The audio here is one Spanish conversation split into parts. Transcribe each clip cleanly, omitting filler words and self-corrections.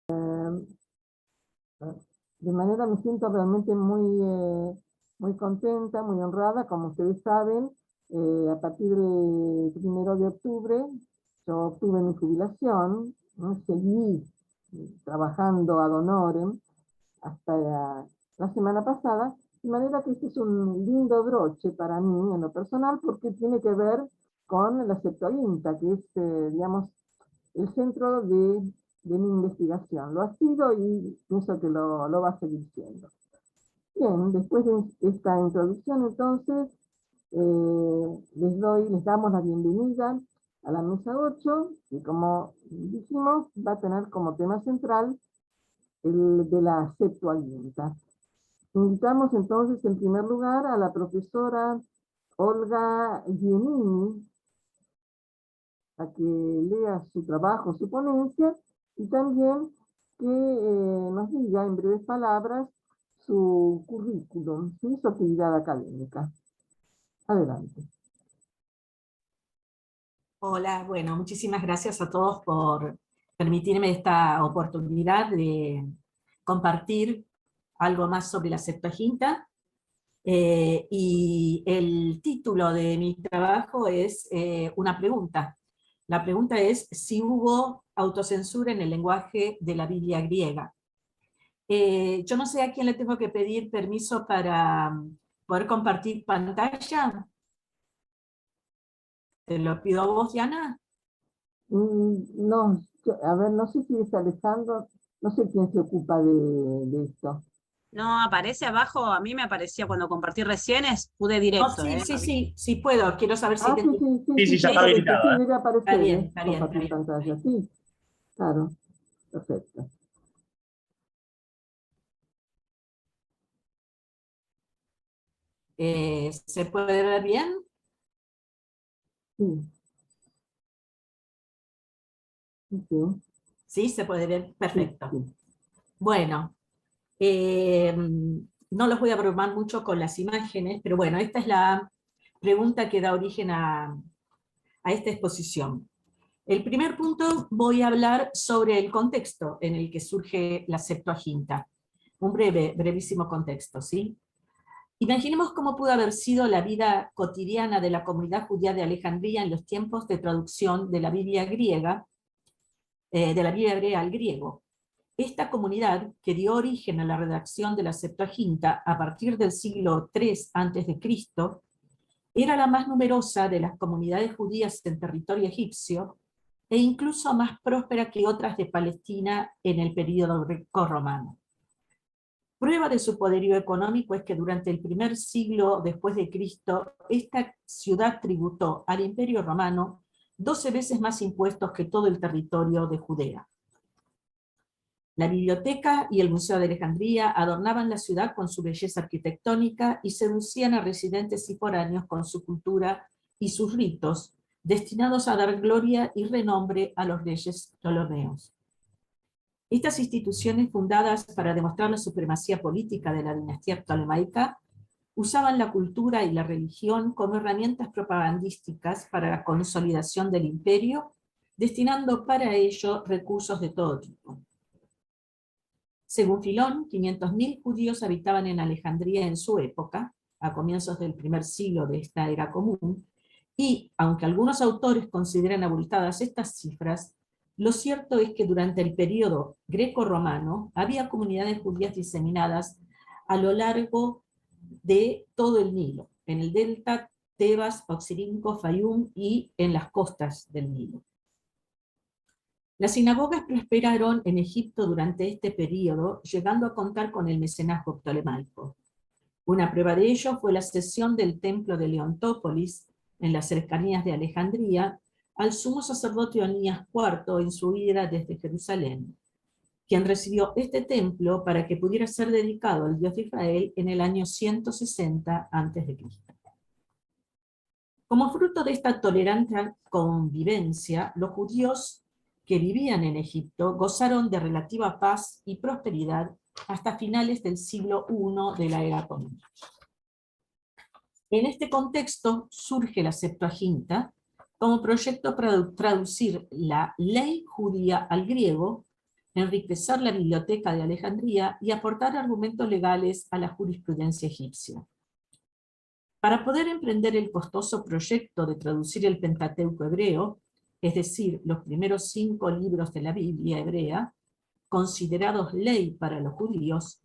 de manera me siento realmente muy contenta, muy honrada. Como ustedes saben, a partir del 1 de octubre yo obtuve mi jubilación, ¿no? Seguí trabajando ad honorem hasta la semana pasada, de manera que este es un lindo broche para mí en lo personal porque tiene que ver con la Septuaginta, que es, digamos, el centro de mi investigación. Lo ha sido y pienso que lo va a seguir siendo. Bien, después de esta introducción, entonces, les damos la bienvenida a la mesa 8, y como dijimos, va a tener como tema central el de la Septuaginta. Invitamos entonces en primer lugar a la profesora Olga Giannini a que lea su trabajo, su ponencia, y también que nos diga en breves palabras su currículum, ¿sí? Su actividad académica. Adelante. Hola, bueno, muchísimas gracias a todos por permitirme esta oportunidad de compartir algo más sobre la Septuaginta. Y el título de mi trabajo es una pregunta. La pregunta es si hubo autocensura en el lenguaje de la Biblia griega. Yo no sé a quién le tengo que pedir permiso para poder compartir pantalla. Te lo pido a vos, Diana. No, a ver, no sé si es Alejandro, no sé quién se ocupa de esto. No aparece abajo, a mí me aparecía cuando compartí recién, pude Oh, directo, sí, sí, sí, sí puedo. Quiero saber si Ah, te... sí, sí, sí, Sí, sí, sí, ya está perfecto, sí, habilitado, ¿eh? debe Está aparecer, bien, está bien, está compartir bien. pantalla, sí, claro, perfecto. ¿Se puede ver bien? Sí, sí, Sí, se puede ver. sí, Perfecto. sí. Bueno, no los voy a abrumar mucho con las imágenes, pero bueno, esta es la pregunta que da origen a esta exposición. El primer punto, voy a hablar sobre el contexto en el que surge la Septuaginta. Un brevísimo contexto, ¿sí? Imaginemos cómo pudo haber sido la vida cotidiana de la comunidad judía de Alejandría en los tiempos de traducción de la Biblia griega, de la Biblia griega al griego. Esta comunidad, que dio origen a la redacción de la Septuaginta a partir del siglo III a.C., era la más numerosa de las comunidades judías en territorio egipcio e incluso más próspera que otras de Palestina en el período greco-romano. Prueba de su poderío económico es que durante el primer siglo después de Cristo, esta ciudad tributó al Imperio Romano 12 veces más impuestos que todo el territorio de Judea. La biblioteca y el Museo de Alejandría adornaban la ciudad con su belleza arquitectónica y seducían a residentes y foráneos con su cultura y sus ritos, destinados a dar gloria y renombre a los reyes ptolomeos. Estas instituciones, fundadas para demostrar la supremacía política de la dinastía ptolemaica, usaban la cultura y la religión como herramientas propagandísticas para la consolidación del imperio, destinando para ello recursos de todo tipo. Según Filón, 500.000 judíos habitaban en Alejandría en su época, a comienzos del primer siglo de esta era común, y, aunque algunos autores consideran abultadas estas cifras, lo cierto es que durante el periodo greco-romano había comunidades judías diseminadas a lo largo de todo el Nilo, en el delta, Tebas, Oxirrinco, Fayum y en las costas del Nilo. Las sinagogas prosperaron en Egipto durante este período, llegando a contar con el mecenazgo ptolemaico. Una prueba de ello fue la cesión del templo de Leontópolis, en las cercanías de Alejandría, al sumo sacerdote Onías IV en su huida desde Jerusalén, quien recibió este templo para que pudiera ser dedicado al Dios de Israel en el año 160 a.C. Como fruto de esta tolerante convivencia, los judíos que vivían en Egipto gozaron de relativa paz y prosperidad hasta finales del siglo I de la era común. En este contexto surge la Septuaginta como proyecto para traducir la ley judía al griego, enriquecer la biblioteca de Alejandría y aportar argumentos legales a la jurisprudencia egipcia. Para poder emprender el costoso proyecto de traducir el Pentateuco hebreo, es decir, los primeros 5 libros de la Biblia hebrea, considerados ley para los judíos,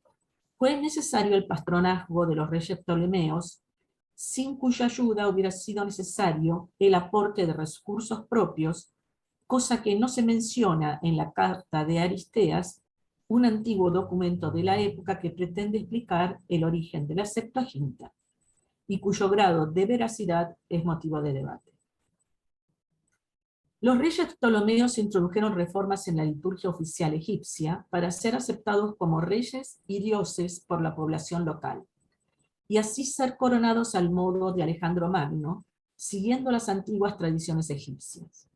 fue necesario el patronazgo de los reyes Ptolomeos, sin cuya ayuda hubiera sido necesario el aporte de recursos propios, cosa que no se menciona en la carta de Aristeas, un antiguo documento de la época que pretende explicar el origen de la Septuaginta, y cuyo grado de veracidad es motivo de debate. Los reyes Ptolomeos introdujeron reformas en la liturgia oficial egipcia para ser aceptados como reyes y dioses por la población local, y así ser coronados al modo de Alejandro Magno, siguiendo las antiguas tradiciones egipcias.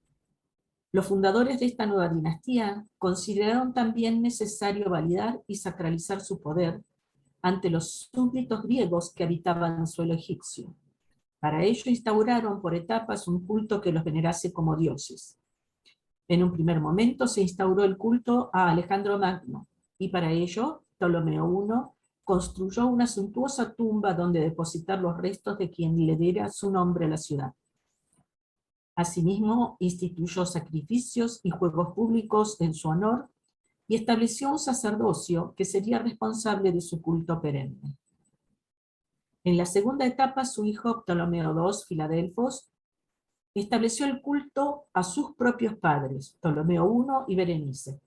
Los fundadores de esta nueva dinastía consideraron también necesario validar y sacralizar su poder ante los súbditos griegos que habitaban el suelo egipcio. Para ello instauraron por etapas un culto que los venerase como dioses. En un primer momento se instauró el culto a Alejandro Magno, y para ello Ptolomeo I construyó una suntuosa tumba donde depositar los restos de quien le diera su nombre a la ciudad. Asimismo, instituyó sacrificios y juegos públicos en su honor y estableció un sacerdocio que sería responsable de su culto perenne. En la segunda etapa, su hijo Ptolomeo II, Filadelfos, estableció el culto a sus propios padres, Ptolomeo I y Berenice,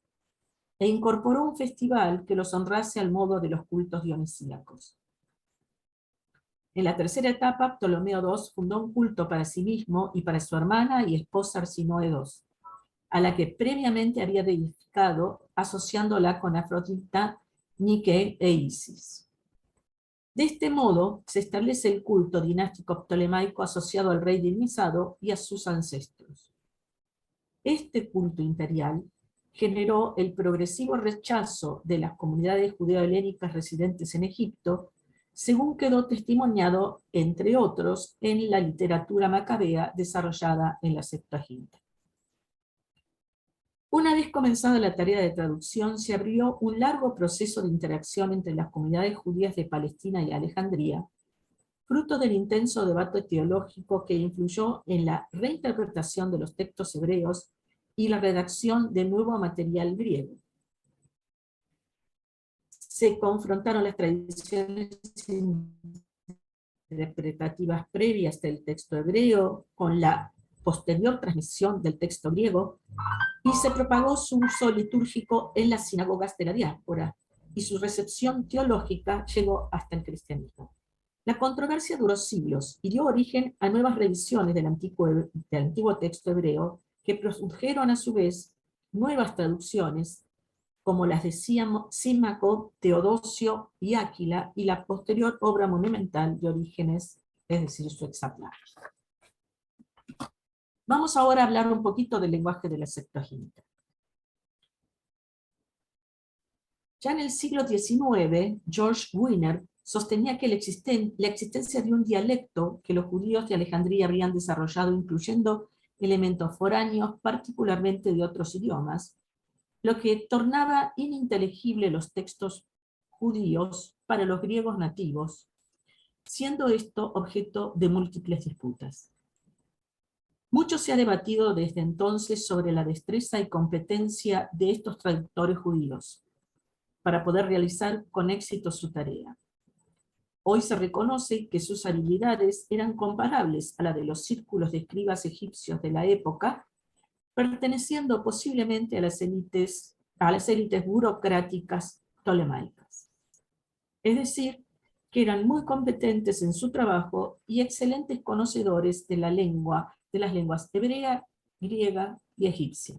e incorporó un festival que los honrase al modo de los cultos dionisíacos. En la tercera etapa, Ptolomeo II fundó un culto para sí mismo y para su hermana y esposa Arsinoe II, a la que previamente había deificado asociándola con Afrodita, Nike e Isis. De este modo se establece el culto dinástico ptolemaico asociado al rey divinizado y a sus ancestros. Este culto imperial generó el progresivo rechazo de las comunidades judeo-helénicas residentes en Egipto, según quedó testimoniado, entre otros, en la literatura macabea desarrollada en la Septuaginta. Una vez comenzada la tarea de traducción, se abrió un largo proceso de interacción entre las comunidades judías de Palestina y Alejandría, fruto del intenso debate teológico que influyó en la reinterpretación de los textos hebreos y la redacción de nuevo material griego. Se confrontaron las tradiciones interpretativas previas del texto hebreo con la posterior transmisión del texto griego, y se propagó su uso litúrgico en las sinagogas de la diáspora, y su recepción teológica llegó hasta el cristianismo. La controversia duró siglos y dio origen a nuevas revisiones del antiguo texto hebreo que produjeron a su vez nuevas traducciones, como las de Símaco, Teodosio y Áquila, y la posterior obra monumental de Orígenes, es decir, su Hexapla. Vamos ahora a hablar un poquito del lenguaje de la Septuaginta. Ya en el siglo XIX, George Wiener sostenía que la existencia de un dialecto que los judíos de Alejandría habrían desarrollado incluyendo elementos foráneos, particularmente de otros idiomas, lo que tornaba ininteligible los textos judíos para los griegos nativos, siendo esto objeto de múltiples disputas. Mucho se ha debatido desde entonces sobre la destreza y competencia de estos traductores judíos para poder realizar con éxito su tarea. Hoy se reconoce que sus habilidades eran comparables a la de los círculos de escribas egipcios de la época, perteneciendo posiblemente a las élites burocráticas ptolemaicas. Es decir, que eran muy competentes en su trabajo y excelentes conocedores de las lenguas hebrea, griega y egipcia.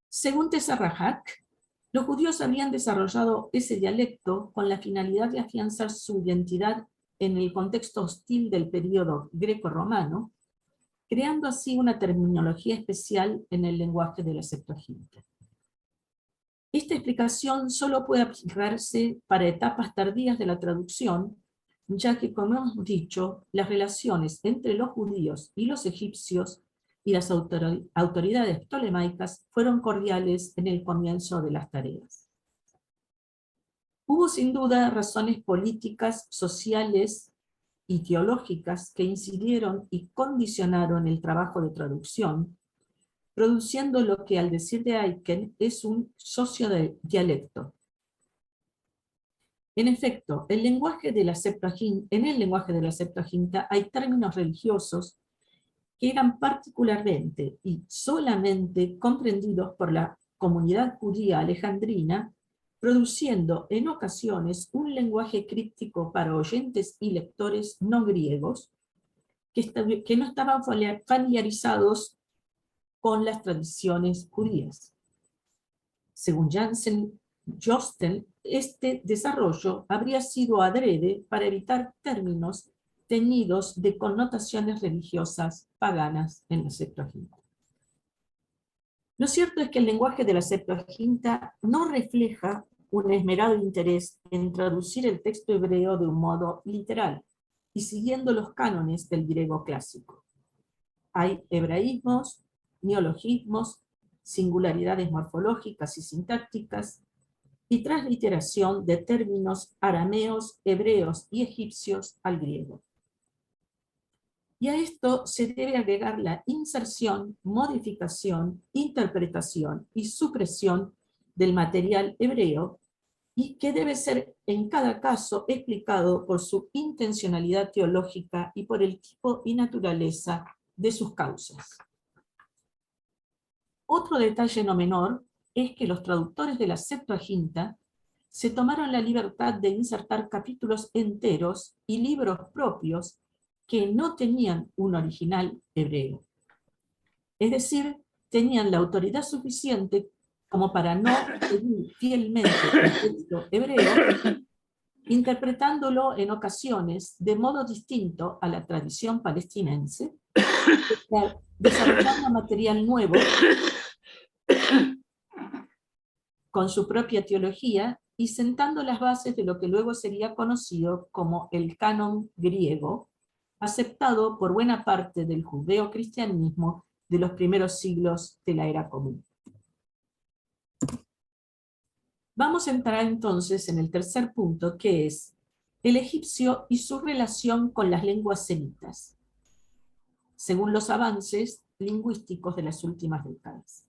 Según Tesarrajak, los judíos habían desarrollado ese dialecto con la finalidad de afianzar su identidad en el contexto hostil del período greco-romano, creando así una terminología especial en el lenguaje de la Septuaginta. Esta explicación solo puede aplicarse para etapas tardías de la traducción, ya que, como hemos dicho, las relaciones entre los judíos y los egipcios y las autoridades ptolemaicas fueron cordiales en el comienzo de las tareas. Hubo sin duda razones políticas, sociales y teológicas que incidieron y condicionaron el trabajo de traducción, produciendo lo que al decir de Aiken es un sociodialecto. En efecto, en el lenguaje de la Septuaginta hay términos religiosos que eran particularmente y solamente comprendidos por la comunidad judía alejandrina, produciendo en ocasiones un lenguaje críptico para oyentes y lectores no griegos que no estaban familiarizados con las tradiciones judías. Según Jansen-Jostel, este desarrollo habría sido adrede para evitar términos teñidos de connotaciones religiosas paganas en la Septuaginta. Lo cierto es que el lenguaje de la Septuaginta no refleja un esmerado interés en traducir el texto hebreo de un modo literal y siguiendo los cánones del griego clásico. Hay hebraísmos, neologismos, singularidades morfológicas y sintácticas, y transliteración de términos arameos, hebreos y egipcios al griego. Y a esto se debe agregar la inserción, modificación, interpretación y supresión del material hebreo, y que debe ser en cada caso explicado por su intencionalidad teológica y por el tipo y naturaleza de sus causas. Otro detalle no menor es que los traductores de la Septuaginta se tomaron la libertad de insertar capítulos enteros y libros propios que no tenían un original hebreo. Es decir, tenían la autoridad suficiente como para no seguir fielmente el texto hebreo, interpretándolo en ocasiones de modo distinto a la tradición palestinense, desarrollando material nuevo con su propia teología y sentando las bases de lo que luego sería conocido como el canon griego, aceptado por buena parte del judeocristianismo de los primeros siglos de la era común. Vamos a entrar entonces en el tercer punto, que es el egipcio y su relación con las lenguas semitas, según los avances lingüísticos de las últimas décadas.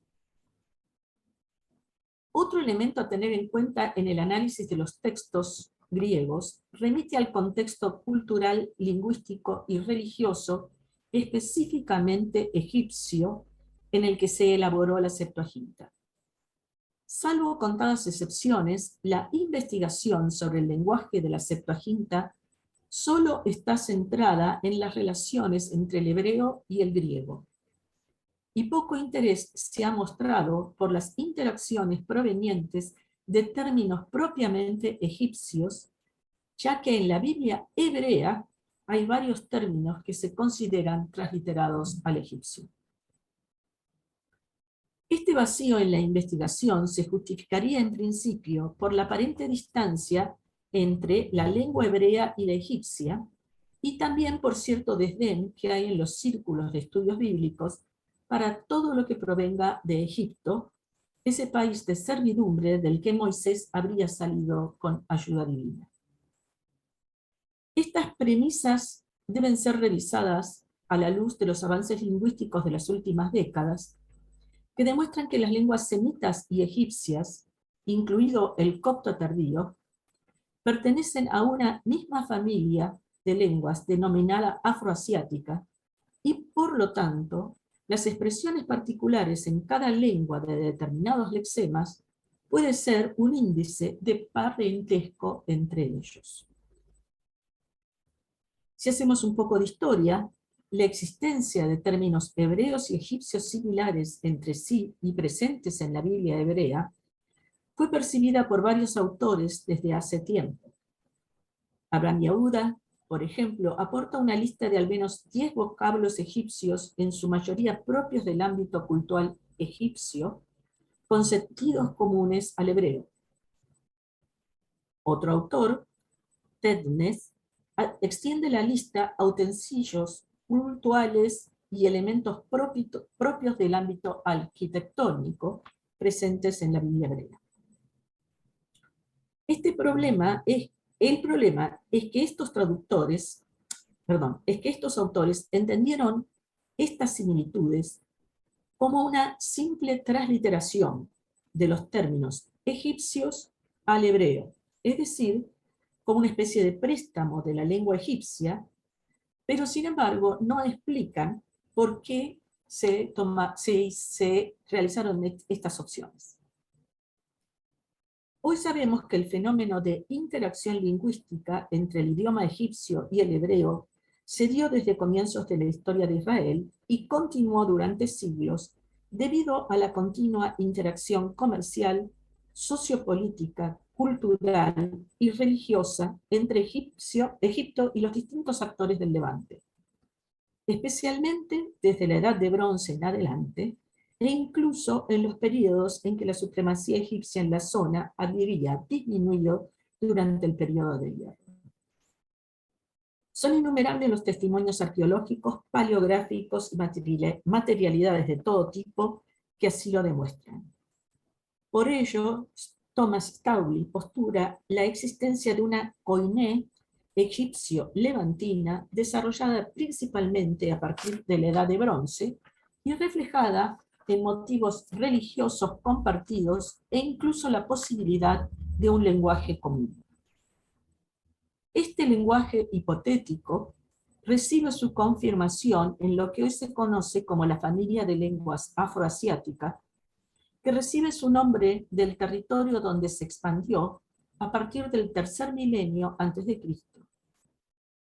Otro elemento a tener en cuenta en el análisis de los textos griegos remite al contexto cultural, lingüístico y religioso, específicamente egipcio, en el que se elaboró la Septuaginta. Salvo contadas excepciones, la investigación sobre el lenguaje de la Septuaginta solo está centrada en las relaciones entre el hebreo y el griego, y poco interés se ha mostrado por las interacciones provenientes de términos propiamente egipcios, ya que en la Biblia hebrea hay varios términos que se consideran transliterados al egipcio. Este vacío en la investigación se justificaría en principio por la aparente distancia entre la lengua hebrea y la egipcia, y también por cierto desdén que hay en los círculos de estudios bíblicos para todo lo que provenga de Egipto, ese país de servidumbre del que Moisés habría salido con ayuda divina. Estas premisas deben ser revisadas a la luz de los avances lingüísticos de las últimas décadas, que demuestran que las lenguas semitas y egipcias, incluido el copto tardío, pertenecen a una misma familia de lenguas denominada afroasiática, y por lo tanto, las expresiones particulares en cada lengua de determinados lexemas puede ser un índice de parentesco entre ellos. Si hacemos un poco de historia, la existencia de términos hebreos y egipcios similares entre sí y presentes en la Biblia hebrea fue percibida por varios autores desde hace tiempo. Abraham Yehuda, por ejemplo, aporta una lista de al menos 10 vocablos egipcios, en su mayoría propios del ámbito cultural egipcio, con sentidos comunes al hebreo. Otro autor, Tednes, extiende la lista a utensilios cultuales y elementos propios del ámbito arquitectónico presentes en la Biblia hebrea. El problema es que estos autores entendieron estas similitudes como una simple transliteración de los términos egipcios al hebreo, es decir, como una especie de préstamo de la lengua egipcia, pero sin embargo no explican por qué se realizaron estas opciones. Hoy sabemos que el fenómeno de interacción lingüística entre el idioma egipcio y el hebreo se dio desde comienzos de la historia de Israel y continuó durante siglos debido a la continua interacción comercial, sociopolítica, cultural y religiosa entre Egipto y los distintos actores del Levante, especialmente desde la Edad de Bronce en adelante, e incluso en los periodos en que la supremacía egipcia en la zona había disminuido durante el periodo de hierro. Son innumerables los testimonios arqueológicos, paleográficos y materialidades de todo tipo que así lo demuestran. Por ello, Thomas Stauble postula la existencia de una koiné egipcio-levantina desarrollada principalmente a partir de la Edad de Bronce y reflejada en motivos religiosos compartidos e incluso la posibilidad de un lenguaje común. Este lenguaje hipotético recibe su confirmación en lo que hoy se conoce como la familia de lenguas afroasiáticas, que recibe su nombre del territorio donde se expandió a partir del tercer milenio a.C.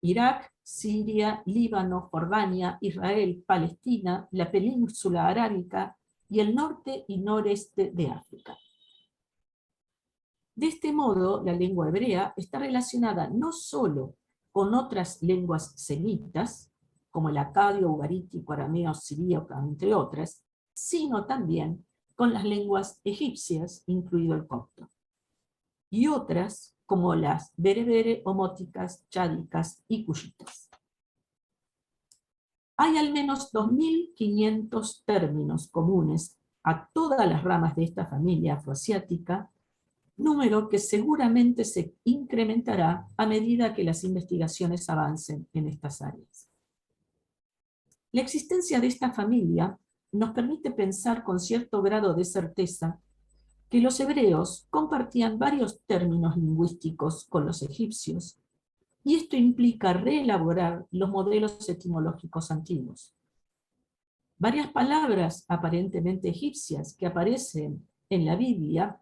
Irak, Siria, Líbano, Jordania, Israel, Palestina, la península arábica y el norte y noreste de África. De este modo, la lengua hebrea está relacionada no solo con otras lenguas semitas, como el acadio, ugarítico, arameo, siríaco, entre otras, sino también con las lenguas egipcias, incluido el copto, y otras como las berebere, omóticas, chádicas y cushitas. Hay al menos 2.500 términos comunes a todas las ramas de esta familia afroasiática, número que seguramente se incrementará a medida que las investigaciones avancen en estas áreas. La existencia de esta familia nos permite pensar con cierto grado de certeza que los hebreos compartían varios términos lingüísticos con los egipcios, y esto implica reelaborar los modelos etimológicos antiguos. Varias palabras aparentemente egipcias que aparecen en la Biblia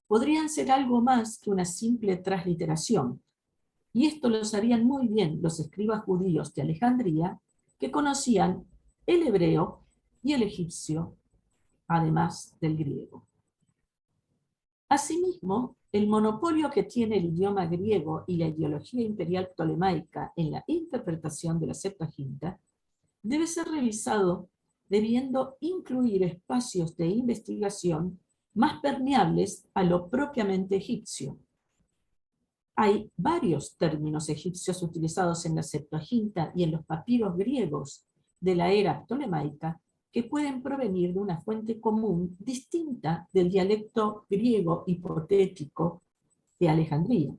podrían ser algo más que una simple transliteración, y esto lo sabían muy bien los escribas judíos de Alejandría, que conocían el hebreo y el egipcio, además del griego. Asimismo, el monopolio que tiene el idioma griego y la ideología imperial ptolemaica en la interpretación de la Septuaginta debe ser revisado debiendo incluir espacios de investigación más permeables a lo propiamente egipcio. Hay varios términos egipcios utilizados en la Septuaginta y en los papiros griegos de la era ptolemaica que pueden provenir de una fuente común distinta del dialecto griego hipotético de Alejandría.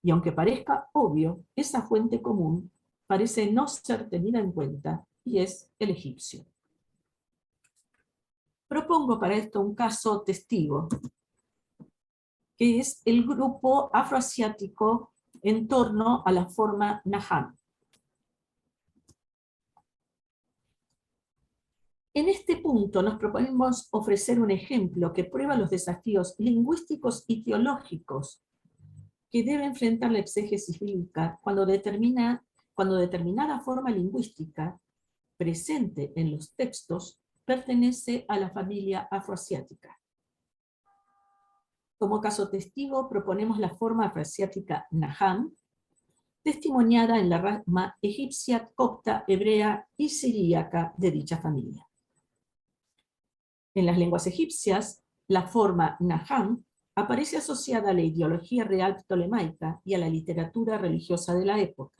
Y aunque parezca obvio, esa fuente común parece no ser tenida en cuenta, y es el egipcio. Propongo para esto un caso testigo, que es el grupo afroasiático en torno a la forma Naham. En este punto nos proponemos ofrecer un ejemplo que prueba los desafíos lingüísticos y teológicos que debe enfrentar la exégesis bíblica cuando determinada forma lingüística presente en los textos pertenece a la familia afroasiática. Como caso testigo proponemos la forma afroasiática Naham, testimoniada en la rama egipcia, copta, hebrea y siríaca de dicha familia. En las lenguas egipcias, la forma Naham aparece asociada a la ideología real ptolemaica y a la literatura religiosa de la época.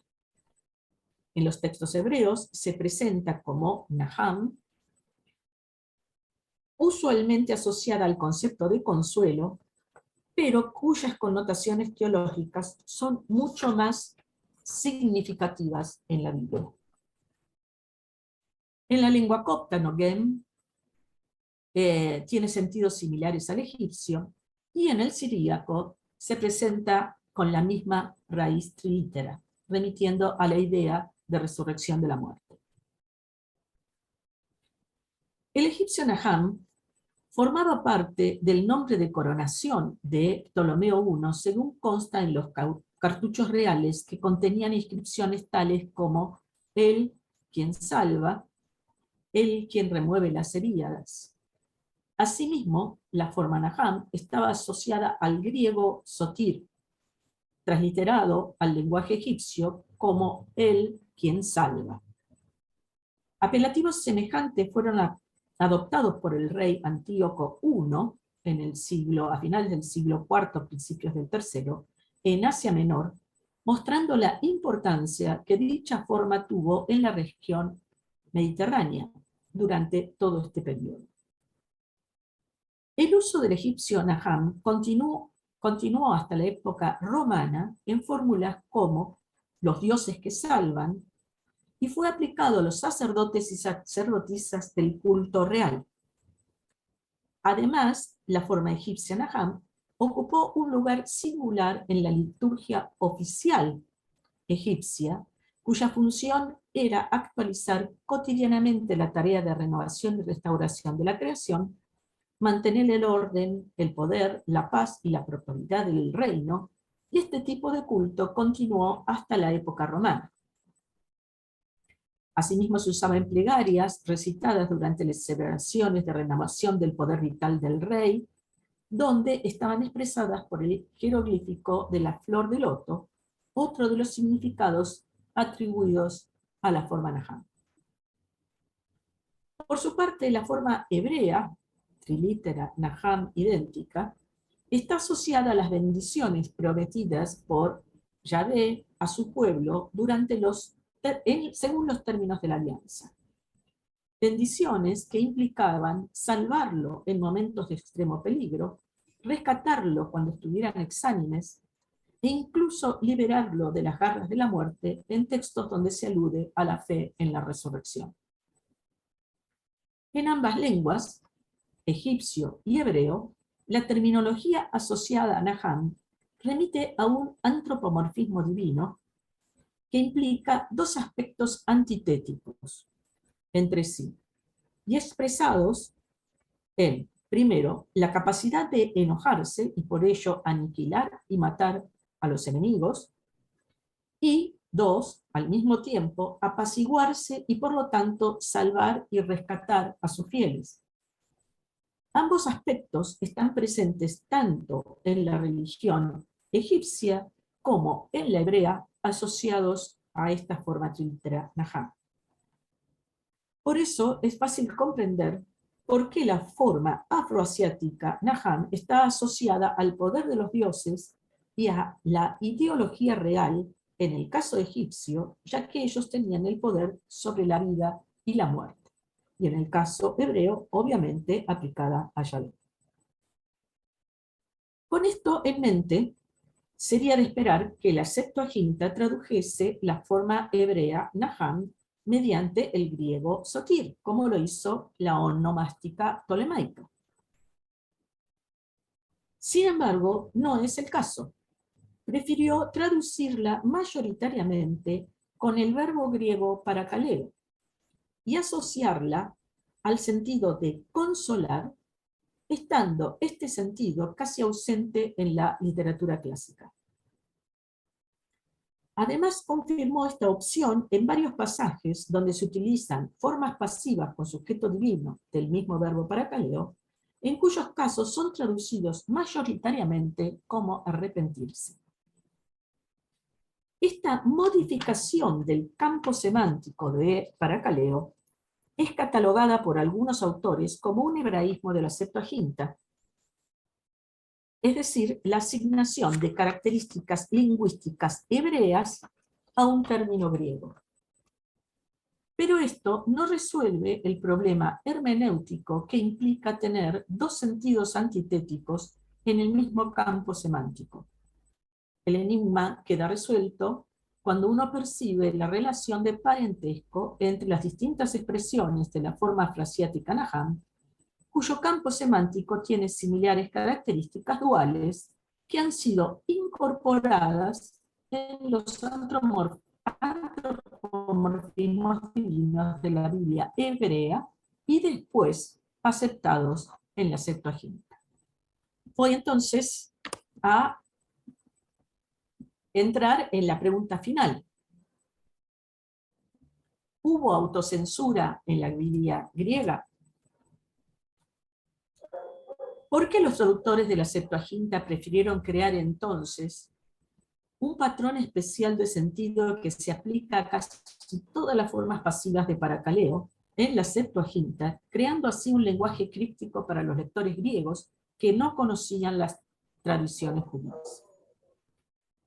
en los textos hebreos se presenta como Naham, usualmente asociada al concepto de consuelo, pero cuyas connotaciones teológicas son mucho más significativas en la Biblia. En la lengua copta, Nogem tiene sentidos similares al egipcio, y en el siríaco se presenta con la misma raíz trilítera, remitiendo a la idea de resurrección de la muerte. El egipcio Naham formaba parte del nombre de coronación de Ptolomeo I, según consta en los cartuchos reales que contenían inscripciones tales como el quien salva, el quien remueve las heridas. Asimismo, la forma Naham estaba asociada al griego sotir, transliterado al lenguaje egipcio como el quien salva. Apelativos semejantes fueron adoptados por el rey Antíoco I a finales del siglo IV, principios del III, en Asia Menor, mostrando la importancia que dicha forma tuvo en la región mediterránea durante todo este periodo. El uso del egipcio Naham continuó hasta la época romana en fórmulas como los dioses que salvan, y fue aplicado a los sacerdotes y sacerdotisas del culto real. Además, la forma egipcia Naham ocupó un lugar singular en la liturgia oficial egipcia, cuya función era actualizar cotidianamente la tarea de renovación y restauración de la creación, mantener el orden, el poder, la paz y la prosperidad del reino, y este tipo de culto continuó hasta la época romana. Asimismo se usaba en plegarias recitadas durante las celebraciones de renovación del poder vital del rey, donde estaban expresadas por el jeroglífico de la flor de loto, otro de los significados atribuidos a la forma Naham. Por su parte, la forma hebrea, trilítera Naham idéntica, está asociada a las bendiciones prometidas por Yahvé a su pueblo según los términos de la alianza. Bendiciones que implicaban salvarlo en momentos de extremo peligro, rescatarlo cuando estuvieran exánimes, e incluso liberarlo de las garras de la muerte en textos donde se alude a la fe en la resurrección. En ambas lenguas, egipcio y hebreo, la terminología asociada a Naham remite a un antropomorfismo divino que implica dos aspectos antitéticos entre sí, y expresados en, primero, la capacidad de enojarse y por ello aniquilar y matar a los enemigos, y dos, al mismo tiempo, apaciguarse y por lo tanto salvar y rescatar a sus fieles. Ambos aspectos están presentes tanto en la religión egipcia como en la hebrea, asociados a esta forma trilítera Naham. Por eso es fácil comprender por qué la forma afroasiática Naham está asociada al poder de los dioses y a la ideología real, en el caso egipcio, ya que ellos tenían el poder sobre la vida y la muerte, y en el caso hebreo, obviamente, aplicada a Yahvé. Con esto en mente, sería de esperar que la Septuaginta tradujese la forma hebrea Naham mediante el griego sotir, como lo hizo la onomástica tolemaica. Sin embargo, no es el caso. Prefirió traducirla mayoritariamente con el verbo griego parakaleo y asociarla al sentido de consolar, estando este sentido casi ausente en la literatura clásica. Además, confirmó esta opción en varios pasajes donde se utilizan formas pasivas con sujeto divino del mismo verbo parakaleo, en cuyos casos son traducidos mayoritariamente como arrepentirse. Esta modificación del campo semántico de parakaleo es catalogada por algunos autores como un hebraísmo de la Septuaginta, es decir, la asignación de características lingüísticas hebreas a un término griego. Pero esto no resuelve el problema hermenéutico que implica tener dos sentidos antitéticos en el mismo campo semántico. El enigma queda resuelto cuando uno percibe la relación de parentesco entre las distintas expresiones de la forma afroasiática Naham, cuyo campo semántico tiene similares características duales que han sido incorporadas en los antropomorfismos divinos de la Biblia hebrea y después aceptados en la Septuaginta. Voy entonces a entrar en la pregunta final. ¿Hubo autocensura en la Biblia griega? ¿Por qué los traductores de la Septuaginta prefirieron crear entonces un patrón especial de sentido que se aplica a casi todas las formas pasivas de paracaleo en la Septuaginta, creando así un lenguaje críptico para los lectores griegos que no conocían las tradiciones judías?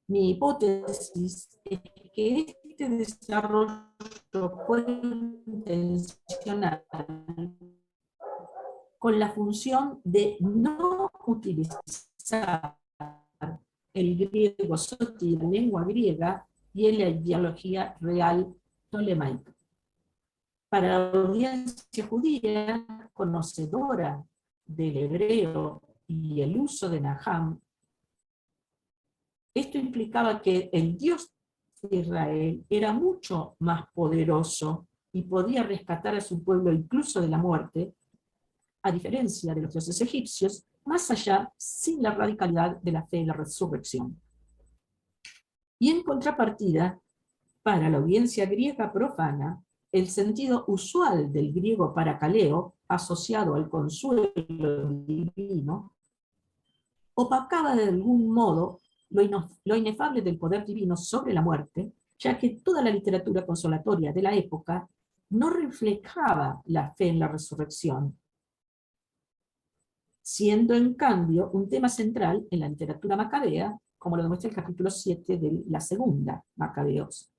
Mi hipótesis es que este desarrollo fue intencional con la función de no utilizar el griego soti, la lengua griega, y en la ideología real tolemaica. Para la audiencia judía, conocedora del hebreo y el uso de Naham, esto implicaba que el Dios de Israel era mucho más poderoso y podía rescatar a su pueblo incluso de la muerte, a diferencia de los dioses egipcios, más allá sin la radicalidad de la fe en la resurrección. Y en contrapartida, para la audiencia griega profana, el sentido usual del griego paracaleo, asociado al consuelo divino, opacaba de algún modo lo inefable del poder divino sobre la muerte, ya que toda la literatura consolatoria de la época no reflejaba la fe en la resurrección, siendo en cambio un tema central en la literatura macabea, como lo demuestra el capítulo 7 de la segunda Macabeos,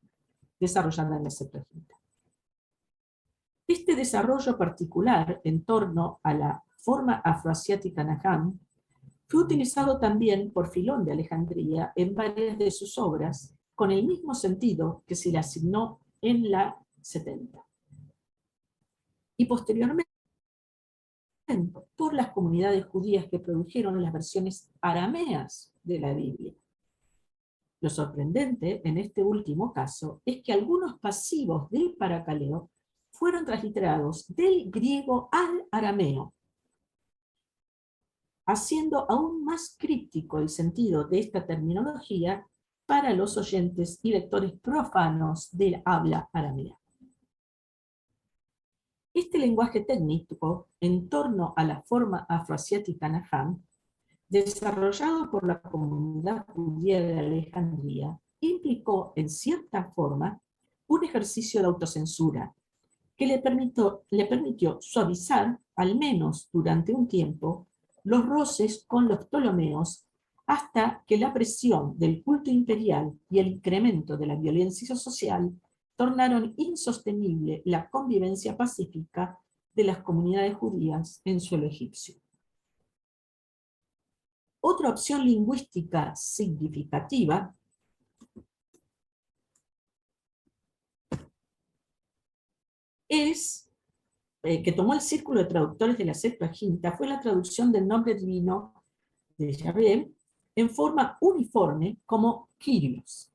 desarrollada en la Septuaginta. Este desarrollo particular en torno a la forma afroasiática Naham fue utilizado también por Filón de Alejandría en varias de sus obras, con el mismo sentido que se le asignó en la 70. Y posteriormente por las comunidades judías que produjeron las versiones arameas de la Biblia. Lo sorprendente en este último caso es que algunos pasivos del paracaleo fueron transliterados del griego al arameo, haciendo aún más críptico el sentido de esta terminología para los oyentes y lectores profanos del habla aramea. Este lenguaje técnico en torno a la forma afroasiática Naham, desarrollado por la comunidad judía de Alejandría, implicó en cierta forma un ejercicio de autocensura que le permitió suavizar, al menos durante un tiempo, los roces con los ptolomeos, hasta que la presión del culto imperial y el incremento de la violencia social tornaron insostenible la convivencia pacífica de las comunidades judías en suelo egipcio. Otra opción lingüística significativa que tomó el círculo de traductores de la Septuaginta fue la traducción del nombre divino de Yahvé en forma uniforme como Kyrios,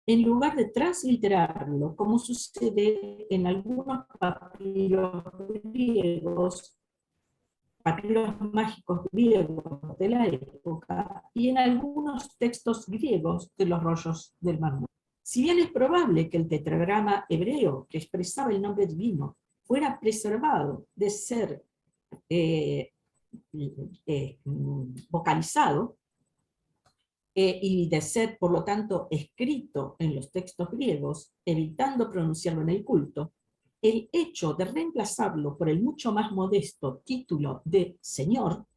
en lugar de transliterarlo, como sucede en algunos papiros griegos, papiros mágicos griegos de la época, y en algunos textos griegos de los rollos del Mar Muerto. Si bien es probable que el tetragrama hebreo que expresaba el nombre divino fuera preservado de ser vocalizado, y de ser, por lo tanto, escrito en los textos griegos, evitando pronunciarlo en el culto, el hecho de reemplazarlo por el mucho más modesto título de Señor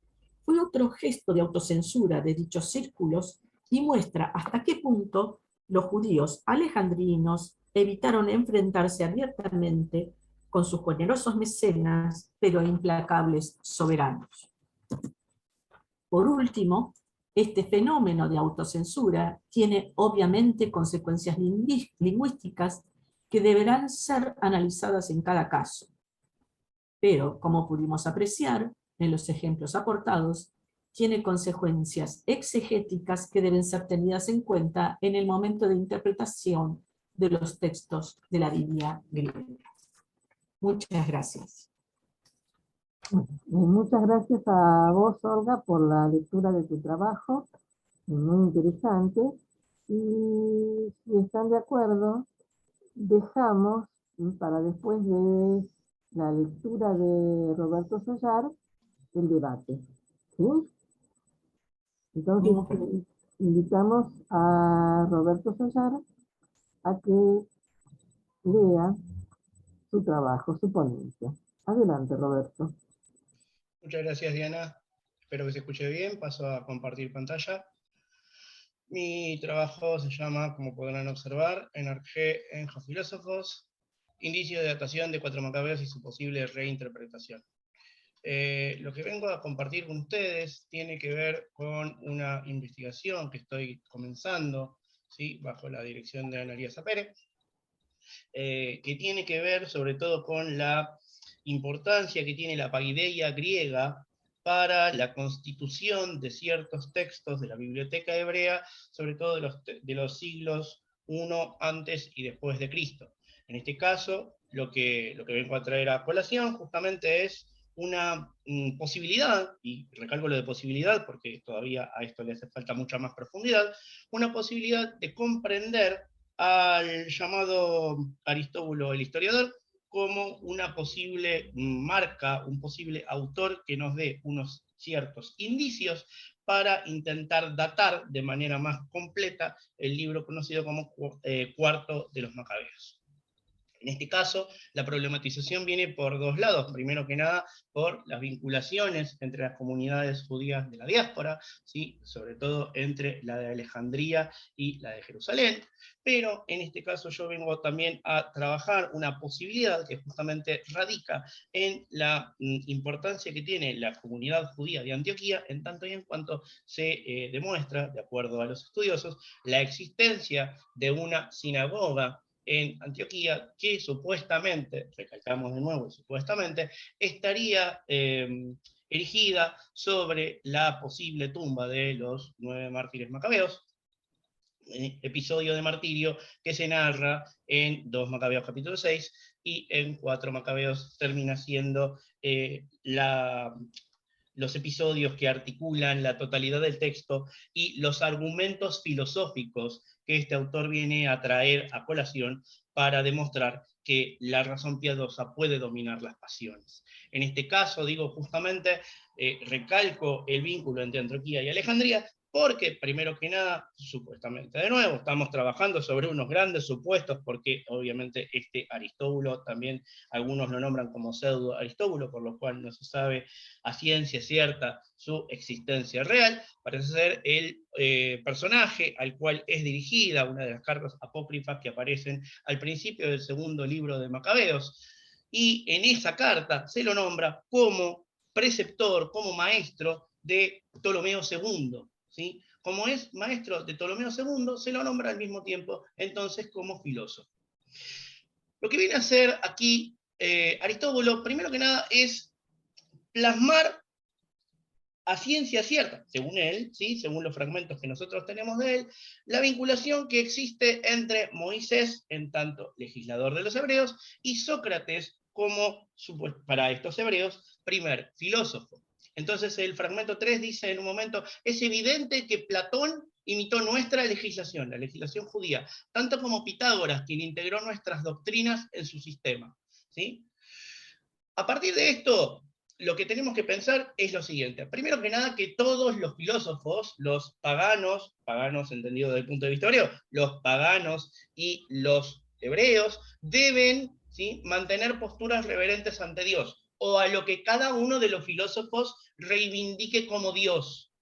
fue otro gesto de autocensura de dichos círculos y muestra hasta qué punto los judíos alejandrinos evitaron enfrentarse abiertamente con sus generosos mecenas, pero implacables soberanos. Por último, este fenómeno de autocensura tiene obviamente consecuencias lingüísticas que deberán ser analizadas en cada caso. Pero, como pudimos apreciar en los ejemplos aportados, tiene consecuencias exegéticas que deben ser tenidas en cuenta en el momento de interpretación de los textos de la Biblia griega. Muchas gracias. Muchas gracias a vos, Olga, por la lectura de tu trabajo, muy interesante. Y si están de acuerdo, dejamos para después de la lectura de Roberto Sollar el debate. ¿Sí? Entonces, invitamos a Roberto Sollar a que lea su trabajo, su ponencia. Adelante, Roberto. Muchas gracias, Diana. Espero que se escuche bien. Paso a compartir pantalla. Mi trabajo se llama, como podrán observar, Enargé en Filósofos, indicio de datación de 4 Macabeos y su posible reinterpretación. Lo que vengo a compartir con ustedes tiene que ver con una investigación que estoy comenzando, ¿sí?, bajo la dirección de Analía Sapere, que tiene que ver sobre todo con la importancia que tiene la paideia griega para la constitución de ciertos textos de la biblioteca hebrea, sobre todo de los siglos I antes y después de Cristo. En este caso, lo que vengo a traer a colación justamente es una posibilidad, y recalco lo de posibilidad porque todavía a esto le hace falta mucha más profundidad, una posibilidad de comprender al llamado Aristóbulo el historiador como una posible marca, un posible autor que nos dé unos ciertos indicios para intentar datar de manera más completa el libro conocido como Cuarto de los Macabeos. En este caso, la problematización viene por dos lados. Primero que nada, por las vinculaciones entre las comunidades judías de la diáspora, ¿sí?, sobre todo entre la de Alejandría y la de Jerusalén. Pero en este caso yo vengo también a trabajar una posibilidad que justamente radica en la importancia que tiene la comunidad judía de Antioquía, en tanto y en cuanto se demuestra, de acuerdo a los estudiosos, la existencia de una sinagoga en Antioquía, que supuestamente, recalcamos de nuevo, supuestamente, estaría erigida sobre la posible tumba de los 9 mártires macabeos, episodio de martirio que se narra en 2 Macabeos capítulo 6, y en 4 Macabeos termina siendo los episodios que articulan la totalidad del texto y los argumentos filosóficos que este autor viene a traer a colación para demostrar que la razón piadosa puede dominar las pasiones. En este caso, digo justamente, recalco el vínculo entre Antioquía y Alejandría, porque, primero que nada, supuestamente, de nuevo, estamos trabajando sobre unos grandes supuestos, porque obviamente este Aristóbulo, también algunos lo nombran como pseudo Aristóbulo, por lo cual no se sabe a ciencia cierta su existencia real, parece ser el personaje al cual es dirigida una de las cartas apócrifas que aparecen al principio del segundo libro de Macabeos, y en esa carta se lo nombra como preceptor, como maestro de Ptolomeo II, ¿sí? Como es maestro de Ptolomeo II, se lo nombra al mismo tiempo entonces como filósofo. Lo que viene a hacer aquí Aristóbulo, primero que nada, es plasmar a ciencia cierta, según él, ¿sí?, según los fragmentos que nosotros tenemos de él, la vinculación que existe entre Moisés, en tanto legislador de los hebreos, y Sócrates como, para estos hebreos, primer filósofo. Entonces el fragmento 3 dice en un momento: es evidente que Platón imitó nuestra legislación, la legislación judía, tanto como Pitágoras, quien integró nuestras doctrinas en su sistema, ¿sí? A partir de esto, lo que tenemos que pensar es lo siguiente. Primero que nada, que todos los filósofos, los paganos entendido desde el punto de vista hebreo, los paganos y los hebreos, deben, ¿sí?, mantener posturas reverentes ante Dios, o a lo que cada uno de los filósofos reivindique como Dios,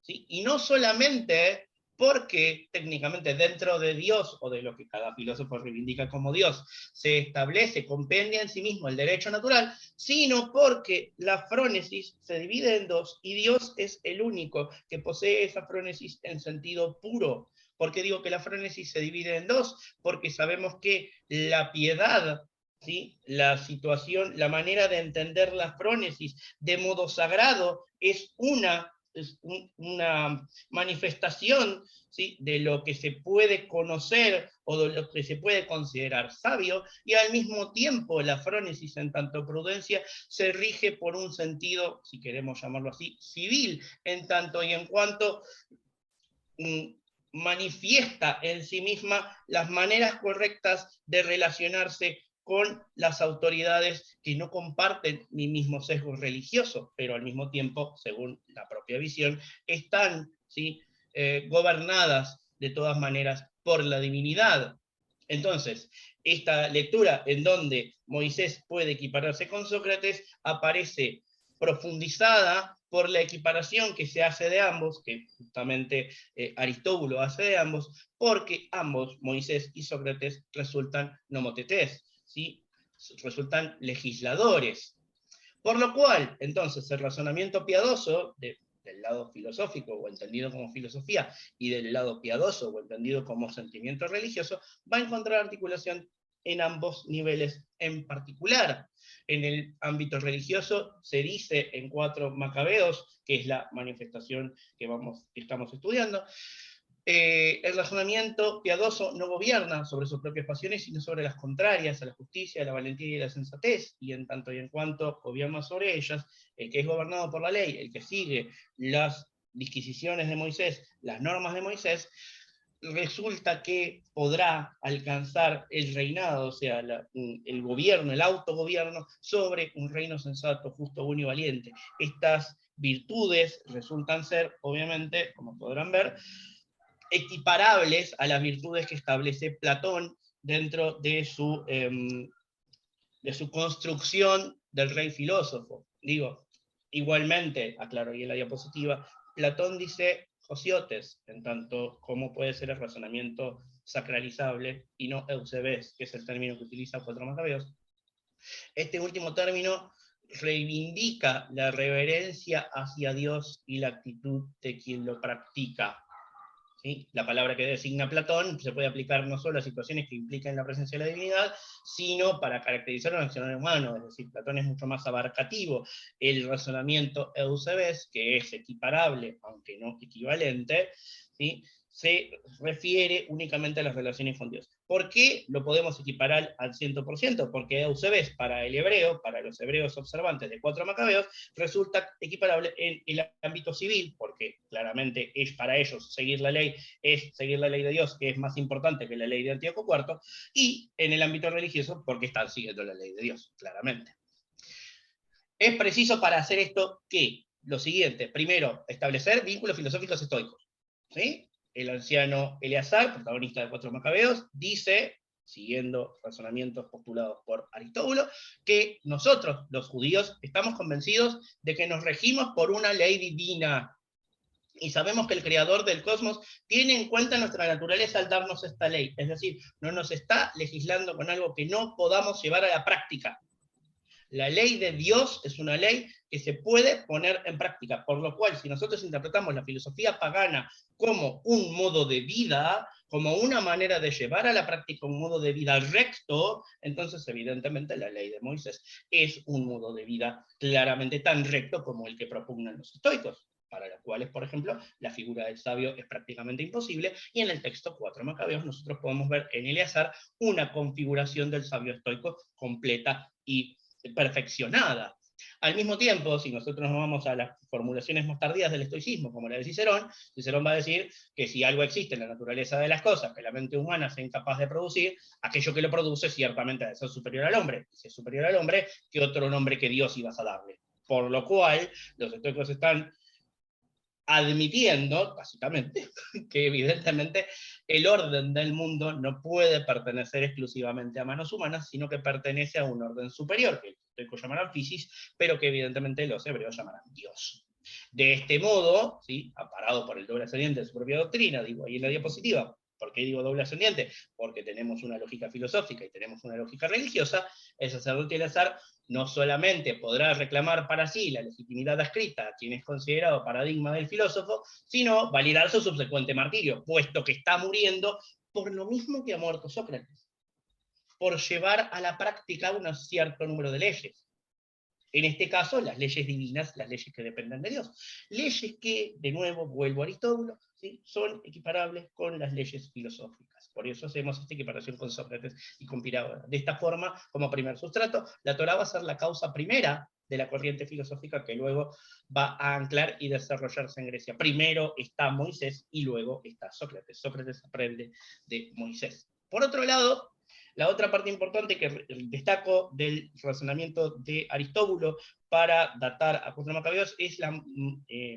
¿sí? Y no solamente porque técnicamente dentro de Dios, o de lo que cada filósofo reivindica como Dios, se establece, compendia en sí mismo el derecho natural, sino porque la frónesis se divide en dos, y Dios es el único que posee esa frónesis en sentido puro. ¿Por qué digo que la frónesis se divide en dos? Porque sabemos que la piedad, ¿sí?, la situación, la manera de entender la frónesis de modo sagrado es una manifestación, ¿sí?, de lo que se puede conocer o de lo que se puede considerar sabio, y al mismo tiempo la frónesis en tanto prudencia se rige por un sentido, si queremos llamarlo así, civil, en tanto y en cuanto manifiesta en sí misma las maneras correctas de relacionarse con las autoridades que no comparten mi mismo sesgo religioso, pero al mismo tiempo, según la propia visión, están, ¿sí?, gobernadas de todas maneras por la divinidad. Entonces, esta lectura en donde Moisés puede equipararse con Sócrates aparece profundizada por la equiparación que se hace de ambos, que justamente Aristóbulo hace de ambos, porque ambos, Moisés y Sócrates, resultan nomotetés, ¿sí?, resultan legisladores. Por lo cual, entonces, el razonamiento piadoso del lado filosófico o entendido como filosofía, y del lado piadoso o entendido como sentimiento religioso, va a encontrar articulación en ambos niveles en particular. En el ámbito religioso se dice en 4 Macabeos, que es la manifestación que estamos estudiando, el razonamiento piadoso no gobierna sobre sus propias pasiones, sino sobre las contrarias a la justicia, a la valentía y a la sensatez, y en tanto y en cuanto gobierna sobre ellas, el que es gobernado por la ley, el que sigue las disquisiciones de Moisés, las normas de Moisés, resulta que podrá alcanzar el reinado, o sea, el gobierno, el autogobierno, sobre un reino sensato, justo, bueno y valiente. Estas virtudes resultan ser, obviamente, como podrán ver, equiparables a las virtudes que establece Platón dentro de su construcción del rey filósofo. Digo, igualmente, aclaro ahí en la diapositiva, Platón dice Josiotes, en tanto como puede ser el razonamiento sacralizable, y no eusebes, que es el término que utiliza 4 Macabeos. Este último término reivindica la reverencia hacia Dios y la actitud de quien lo practica. ¿Sí? La palabra que designa Platón se puede aplicar no solo a situaciones que implican la presencia de la divinidad, sino para caracterizar un accionar humano, es decir, Platón es mucho más abarcativo. El razonamiento eusebes, que es equiparable, aunque no equivalente, ¿sí?, se refiere únicamente a las relaciones con Dios. ¿Por qué lo podemos equiparar al 100%? Porque eusebes para el hebreo, para los hebreos observantes de 4 Macabeos, resulta equiparable en el ámbito civil, porque claramente es para ellos seguir la ley, es seguir la ley de Dios, que es más importante que la ley de Antíoco IV, y en el ámbito religioso, porque están siguiendo la ley de Dios, claramente. Es preciso para hacer esto que, lo siguiente, primero, establecer vínculos filosóficos estoicos, ¿sí? El anciano Eleazar, protagonista de 4 Macabeos, dice, siguiendo razonamientos postulados por Aristóbulo, que nosotros, los judíos, estamos convencidos de que nos regimos por una ley divina, y sabemos que el creador del cosmos tiene en cuenta nuestra naturaleza al darnos esta ley, es decir, no nos está legislando con algo que no podamos llevar a la práctica. La ley de Dios es una ley que se puede poner en práctica, por lo cual si nosotros interpretamos la filosofía pagana como un modo de vida, como una manera de llevar a la práctica un modo de vida recto, entonces evidentemente la ley de Moisés es un modo de vida claramente tan recto como el que propugnan los estoicos, para los cuales, por ejemplo, la figura del sabio es prácticamente imposible, y en el texto 4 Macabeos nosotros podemos ver en Eleazar una configuración del sabio estoico completa y perfeccionada. Al mismo tiempo, si nosotros nos vamos a las formulaciones más tardías del estoicismo, como la de Cicerón, Cicerón va a decir que si algo existe en la naturaleza de las cosas que la mente humana sea incapaz de producir, aquello que lo produce ciertamente debe ser superior al hombre. Y si es superior al hombre, ¿qué otro nombre que Dios ibas a darle? Por lo cual, los estoicos están admitiendo, básicamente, que evidentemente el orden del mundo no puede pertenecer exclusivamente a manos humanas, sino que pertenece a un orden superior, que los estoicos llamarán physis, pero que evidentemente los hebreos llamarán Dios. De este modo, ¿sí?, amparado por el doble ascendiente de su propia doctrina, digo ahí en la diapositiva. ¿Por qué digo doble ascendiente? Porque tenemos una lógica filosófica y tenemos una lógica religiosa. El sacerdote Eleazar no solamente podrá reclamar para sí la legitimidad adscrita a quien es considerado paradigma del filósofo, sino validar su subsecuente martirio, puesto que está muriendo por lo mismo que ha muerto Sócrates, por llevar a la práctica un cierto número de leyes. En este caso, las leyes divinas, las leyes que dependen de Dios. Leyes que, de nuevo, vuelvo a Aristóbulo, ¿sí?, son equiparables con las leyes filosóficas. Por eso hacemos esta equiparación con Sócrates y con Pitágoras. De esta forma, como primer sustrato, la Torá va a ser la causa primera de la corriente filosófica que luego va a anclar y desarrollarse en Grecia. Primero está Moisés y luego está Sócrates. Sócrates aprende de Moisés. Por otro lado, la otra parte importante que destaco del razonamiento de Aristóbulo para datar a Cuatro Macabeos es la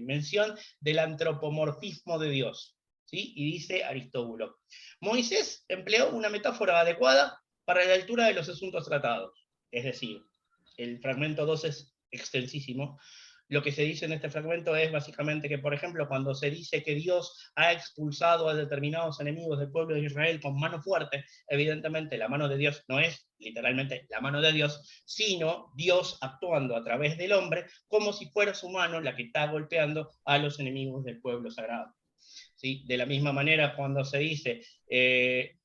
mención del antropomorfismo de Dios, ¿sí? Y dice Aristóbulo: Moisés empleó una metáfora adecuada para la altura de los asuntos tratados. Es decir, el fragmento 2 es extensísimo. Lo que se dice en este fragmento es básicamente que, por ejemplo, cuando se dice que Dios ha expulsado a determinados enemigos del pueblo de Israel con mano fuerte, evidentemente la mano de Dios no es literalmente la mano de Dios, sino Dios actuando a través del hombre como si fuera su mano la que está golpeando a los enemigos del pueblo sagrado. ¿Sí? De la misma manera, cuando se dice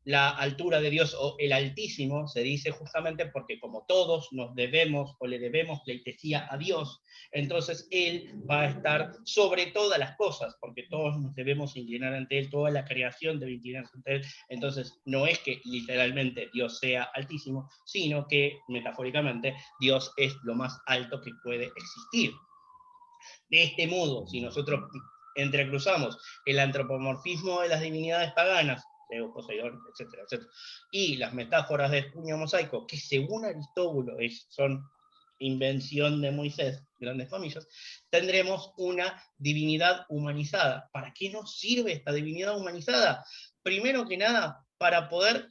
la altura de Dios o el Altísimo, se dice justamente porque como todos nos debemos o le debemos pleitesía a Dios, entonces Él va a estar sobre todas las cosas, porque todos nos debemos inclinar ante Él, toda la creación debe inclinarse ante Él. Entonces no es que literalmente Dios sea altísimo, sino que metafóricamente Dios es lo más alto que puede existir. De este modo, si nosotros entrecruzamos el antropomorfismo de las divinidades paganas, Zeus, Poseidón, etcétera, etcétera, y las metáforas de espuño mosaico, que según Aristóbulo son invención de Moisés, grandes comillas, tendremos una divinidad humanizada. ¿Para qué nos sirve esta divinidad humanizada? Primero que nada, para poder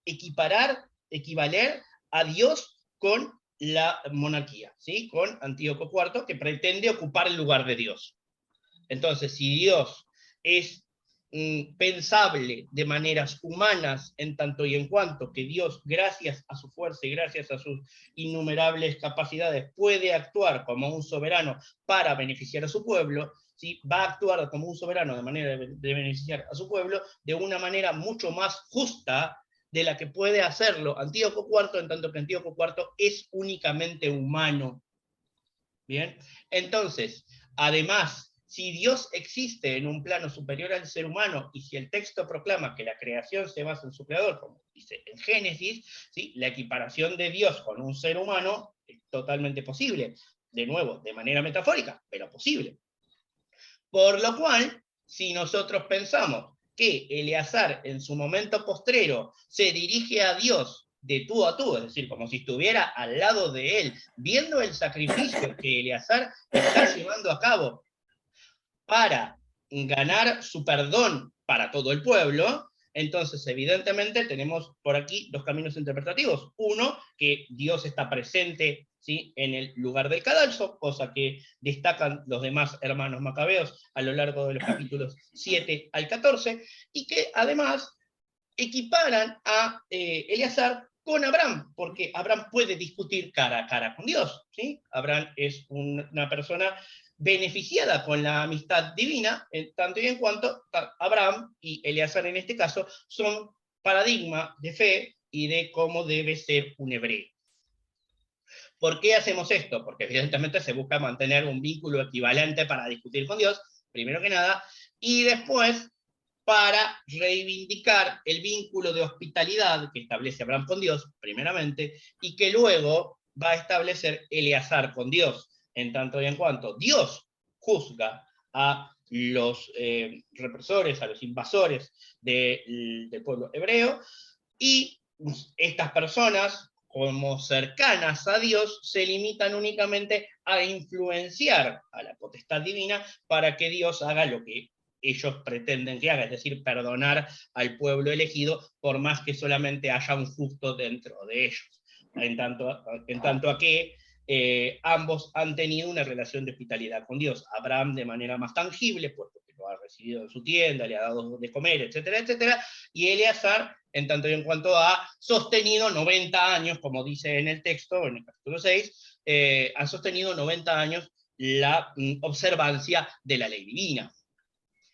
equivaler a Dios con la monarquía, ¿sí?, con Antíoco IV, que pretende ocupar el lugar de Dios. Entonces, si Dios es pensable de maneras humanas, en tanto y en cuanto que Dios, gracias a su fuerza y gracias a sus innumerables capacidades, puede actuar como un soberano para beneficiar a su pueblo, ¿sí?, va a actuar como un soberano de manera de beneficiar a su pueblo de una manera mucho más justa de la que puede hacerlo Antíoco IV, en tanto que Antíoco IV es únicamente humano. Bien, entonces, además, si Dios existe en un plano superior al ser humano, y si el texto proclama que la creación se basa en su creador, como dice en Génesis, ¿sí?, la equiparación de Dios con un ser humano es totalmente posible. De nuevo, de manera metafórica, pero posible. Por lo cual, si nosotros pensamos que Eleazar en su momento postrero se dirige a Dios de tú a tú, es decir, como si estuviera al lado de él, viendo el sacrificio que Eleazar está llevando a cabo para ganar su perdón para todo el pueblo, entonces evidentemente tenemos por aquí dos caminos interpretativos. Uno, que Dios está presente, ¿sí?, en el lugar del cadalso, cosa que destacan los demás hermanos macabeos a lo largo de los capítulos 7 al 14, y que además equiparan a Eleazar con Abraham, porque Abraham puede discutir cara a cara con Dios, ¿sí? Abraham es una persona beneficiada con la amistad divina, en tanto y en cuanto Abraham y Eleazar en este caso son paradigma de fe y de cómo debe ser un hebreo. ¿Por qué hacemos esto? Porque evidentemente se busca mantener un vínculo equivalente para discutir con Dios, primero que nada, y después para reivindicar el vínculo de hospitalidad que establece Abraham con Dios, primeramente, y que luego va a establecer Eleazar con Dios, en tanto y en cuanto Dios juzga a los represores, a los invasores del pueblo hebreo, y estas personas, como cercanas a Dios, se limitan únicamente a influenciar a la potestad divina para que Dios haga lo que ellos pretenden que haga, es decir, perdonar al pueblo elegido, por más que solamente haya un justo dentro de ellos. En tanto a que ambos han tenido una relación de hospitalidad con Dios. Abraham de manera más tangible, puesto que lo ha recibido en su tienda, le ha dado de comer, etcétera, etcétera, y Eleazar, en tanto y en cuanto ha sostenido 90 años, como dice en el texto, en el capítulo 6, ha sostenido 90 años la observancia de la ley divina.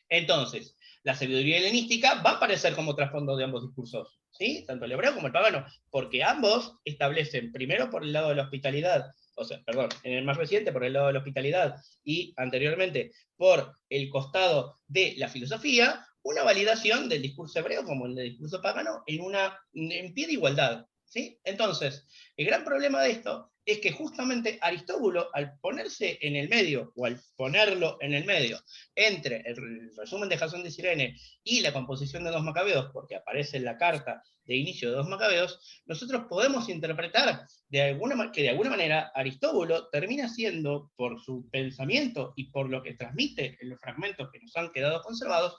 Entonces, la sabiduría helenística va a aparecer como trasfondo de ambos discursos, ¿sí? Tanto el hebreo como el pagano, porque ambos establecen, primero por el lado de la hospitalidad, o sea, perdón, en el más reciente por el lado de la hospitalidad y anteriormente por el costado de la filosofía, una validación del discurso hebreo como el del discurso pagano en pie de igualdad, ¿sí? Entonces, el gran problema de esto es que justamente Aristóbulo, al ponerse en el medio, o al ponerlo en el medio, entre el resumen de Jasón de Cirene y la composición de 2 Macabeos, porque aparece en la carta de inicio de 2 Macabeos, nosotros podemos interpretar que de alguna manera Aristóbulo termina siendo, por su pensamiento y por lo que transmite en los fragmentos que nos han quedado conservados,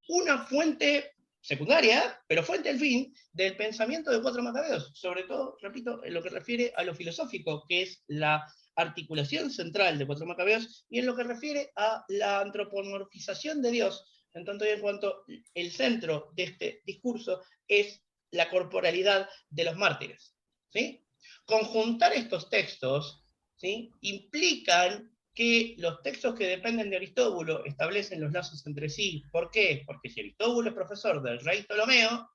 una fuente secundaria, pero fuente al fin, del pensamiento de 4 Macabeos, sobre todo, repito, en lo que refiere a lo filosófico, que es la articulación central de 4 Macabeos, y en lo que refiere a la antropomorfización de Dios, en tanto y en cuanto el centro de este discurso es la corporalidad de los mártires, ¿sí? Conjuntar estos textos, ¿sí?, implican que los textos que dependen de Aristóbulo establecen los lazos entre sí. ¿Por qué? Porque si Aristóbulo es profesor del rey Ptolomeo,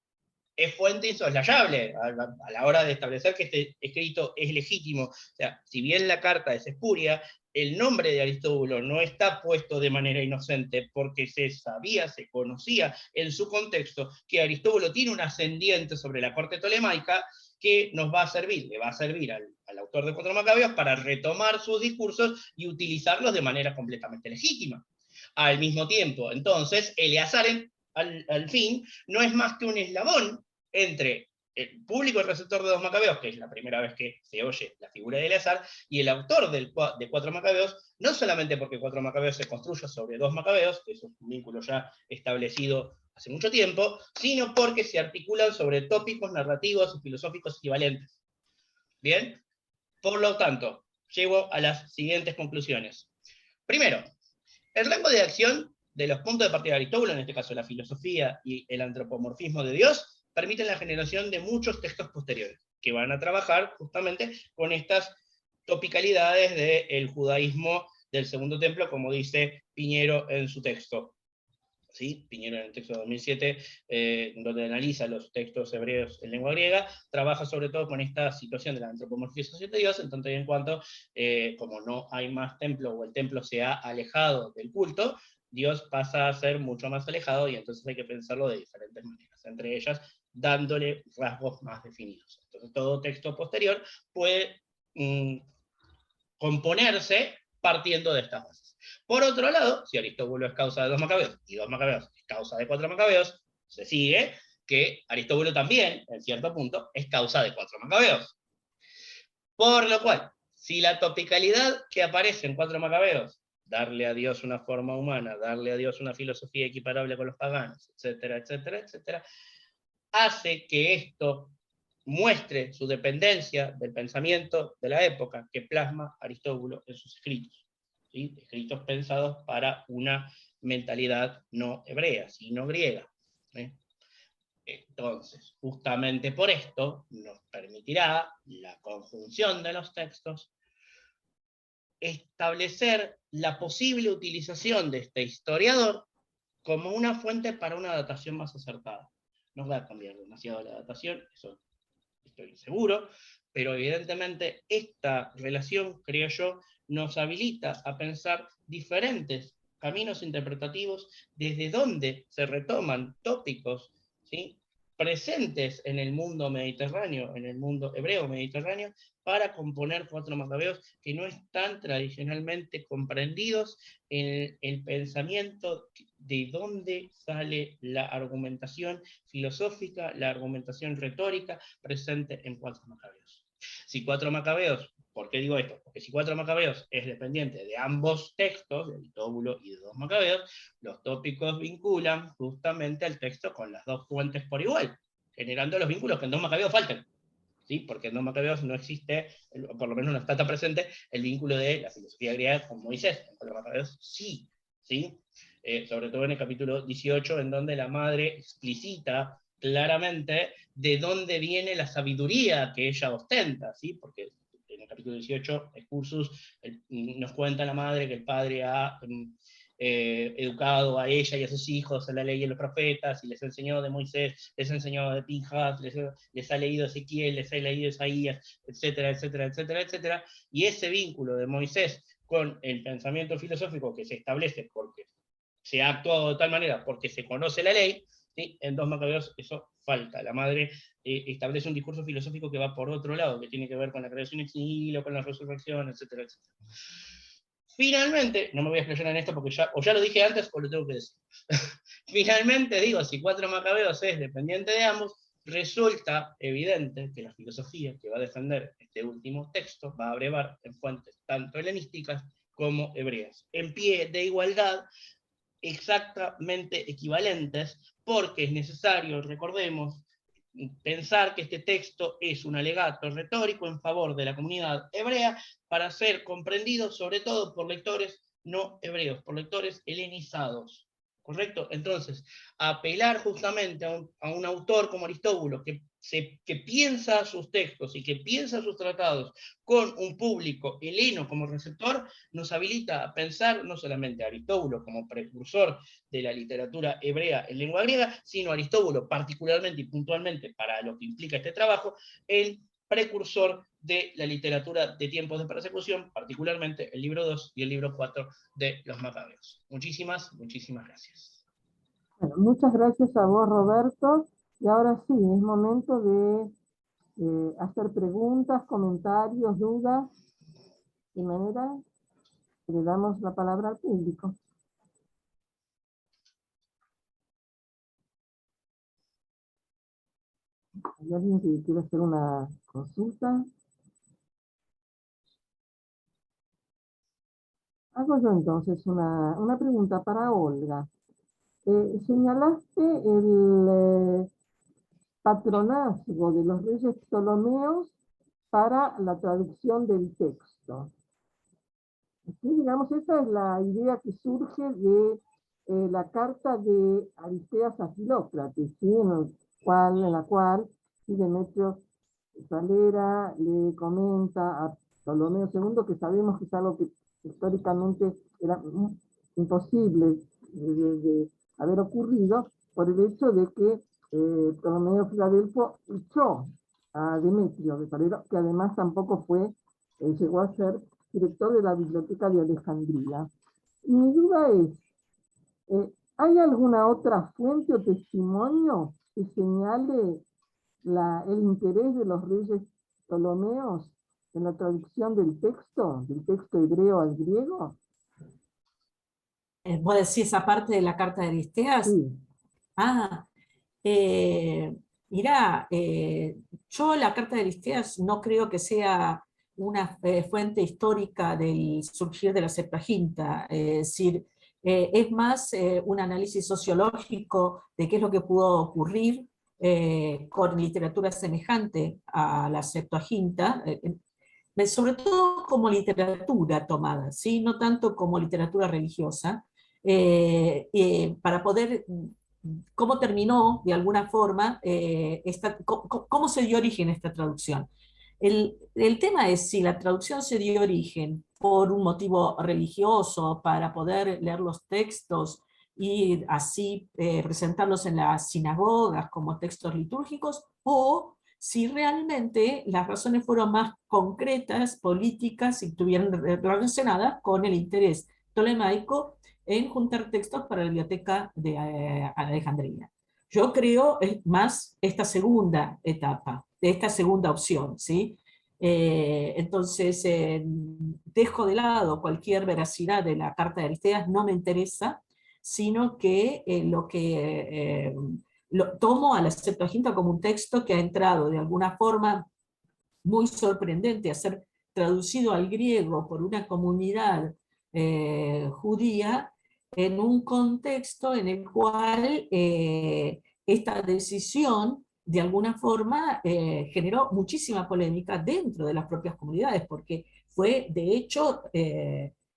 es fuente insoslayable a la hora de establecer que este escrito es legítimo. O sea, si bien la carta es espuria, el nombre de Aristóbulo no está puesto de manera inocente, porque se sabía, se conocía en su contexto que Aristóbulo tiene un ascendiente sobre la corte tolemaica que nos va a servir, le va a servir al autor de 4 Macabeos para retomar sus discursos y utilizarlos de manera completamente legítima. Al mismo tiempo, entonces, Eleazar al fin no es más que un eslabón entre el público receptor de 2 Macabeos, que es la primera vez que se oye la figura de Eleazar, y el autor de 4 Macabeos, no solamente porque 4 Macabeos se construya sobre 2 Macabeos, que es un vínculo ya establecido hace mucho tiempo, sino porque se articulan sobre tópicos narrativos y filosóficos equivalentes. ¿Bien? Por lo tanto, llego a las siguientes conclusiones. Primero, el rango de acción de los puntos de partida de Aristóbulo, en este caso la filosofía y el antropomorfismo de Dios, permiten la generación de muchos textos posteriores, que van a trabajar justamente con estas topicalidades del judaísmo del Segundo Templo, como dice Piñero en su texto. ¿Sí? Piñero en el texto de 2007, donde analiza los textos hebreos en lengua griega, trabaja sobre todo con esta situación de la antropomorfización de Dios, en tanto y en cuanto, como no hay más templo, o el templo se ha alejado del culto, Dios pasa a ser mucho más alejado, y entonces hay que pensarlo de diferentes maneras, entre ellas dándole rasgos más definidos. Entonces todo texto posterior puede componerse partiendo de estas bases. Por otro lado, si Aristóbulo es causa de 2 Macabeos y 2 Macabeos es causa de 4 Macabeos, se sigue que Aristóbulo también, en cierto punto, es causa de 4 Macabeos. Por lo cual, si la topicalidad que aparece en 4 Macabeos, darle a Dios una forma humana, darle a Dios una filosofía equiparable con los paganos, etcétera, etcétera, etcétera, hace que esto muestre su dependencia del pensamiento de la época que plasma Aristóbulo en sus escritos, ¿sí? Escritos pensados para una mentalidad no hebrea, sino griega, ¿sí? Entonces, justamente por esto nos permitirá la conjunción de los textos establecer la posible utilización de este historiador como una fuente para una datación más acertada. No va a cambiar demasiado la datación, eso estoy seguro, pero evidentemente esta relación, creo yo, nos habilita a pensar diferentes caminos interpretativos desde donde se retoman tópicos, ¿sí?, presentes en el mundo mediterráneo, en el mundo hebreo mediterráneo, para componer 4 Macabeos que no están tradicionalmente comprendidos en el pensamiento de dónde sale la argumentación filosófica, la argumentación retórica presente en 4 Macabeos. Si 4 Macabeos, ¿por qué digo esto? Porque si 4 Macabeos es dependiente de ambos textos, de Aristóbulo y de 2 Macabeos, los tópicos vinculan justamente al texto con las dos fuentes por igual, generando los vínculos que en 2 Macabeos faltan. ¿sí? Porque en 2 Macabeos no existe, o por lo menos no está tan presente, el vínculo de la filosofía griega con Moisés. En 4 Macabeos sí, ¿sí? Sobre todo en el capítulo 18, en donde la madre explicita claramente de dónde viene la sabiduría que ella ostenta, ¿sí? Porque en el capítulo 18, Excursus, nos cuenta la madre que el padre ha educado a ella y a sus hijos en la ley y los profetas, y les enseñó de Moisés, les enseñó de Pinjas, les ha leído Ezequiel, les ha leído Isaías, etcétera, etcétera, etcétera, etcétera, y ese vínculo de Moisés con el pensamiento filosófico que se establece porque se ha actuado de tal manera, porque se conoce la ley, ¿sí? En 2 Macabeos eso falta. La madre establece un discurso filosófico que va por otro lado, que tiene que ver con la creación ex nihilo, con la resurrección, etcétera, etcétera. Finalmente, no me voy a explayar en esto porque ya lo dije antes o lo tengo que decir. Finalmente digo, si 4 Macabeos es dependiente de ambos, resulta evidente que la filosofía que va a defender este último texto va a abrevar en fuentes tanto helenísticas como hebreas, en pie de igualdad, exactamente equivalentes, porque es necesario, recordemos, pensar que este texto es un alegato retórico en favor de la comunidad hebrea para ser comprendido sobre todo por lectores no hebreos, por lectores helenizados. ¿Correcto? Entonces, apelar justamente a un autor como Aristóbulo, que piensa sus textos y que piensa sus tratados con un público heleno como receptor, nos habilita a pensar no solamente a Aristóbulo como precursor de la literatura hebrea en lengua griega, sino a Aristóbulo particularmente y puntualmente para lo que implica este trabajo, el precursor de la literatura de tiempos de persecución, particularmente el libro 2 y el libro 4 de los Macabeos. Muchísimas, muchísimas gracias. Bueno, muchas gracias a vos, Roberto. Y ahora sí, es momento de hacer preguntas, comentarios, dudas. De manera que le damos la palabra al público. ¿Hay alguien que quiere hacer una consulta? Hago yo entonces una pregunta para Olga. Señalaste el patronazgo de los reyes Ptolomeos para la traducción del texto. Sí, digamos, esa es la idea que surge de la carta de Aristeas a Filócrates, ¿sí? En la cual Demetrio Salera le comenta a Ptolomeo II, que sabemos que es algo que históricamente era imposible de haber ocurrido, por el hecho de que Ptolomeo Filadelfo echó a Demetrio de Salera, que además tampoco llegó a ser director de la Biblioteca de Alejandría. Y mi duda es, ¿hay alguna otra fuente o testimonio que señale el interés de los reyes Ptolomeos en la traducción del texto hebreo al griego? ¿Vos decís esa parte de la carta de Aristeas? Sí. Ah, mirá, yo la carta de Aristeas no creo que sea una fuente histórica del surgir de la Septuaginta, es decir, es más un análisis sociológico de qué es lo que pudo ocurrir con literatura semejante a la Septuaginta, sobre todo como literatura tomada, ¿sí? No tanto como literatura religiosa, para poder, cómo terminó de alguna forma, cómo se dio origen a esta traducción. El tema es si la traducción se dio origen por un motivo religioso, para poder leer los textos y así presentarlos en las sinagogas como textos litúrgicos, o si realmente las razones fueron más concretas, políticas, y estuvieron relacionadas con el interés tolemaico en juntar textos para la biblioteca de Alejandría. Yo creo más esta segunda etapa, esta segunda opción, ¿sí? Entonces, dejo de lado cualquier veracidad de la carta de Aristeas, no me interesa, sino que tomo a la Septuaginta como un texto que ha entrado de alguna forma muy sorprendente a ser traducido al griego por una comunidad judía en un contexto en el cual esta decisión de alguna forma generó muchísima polémica dentro de las propias comunidades, porque fue de hecho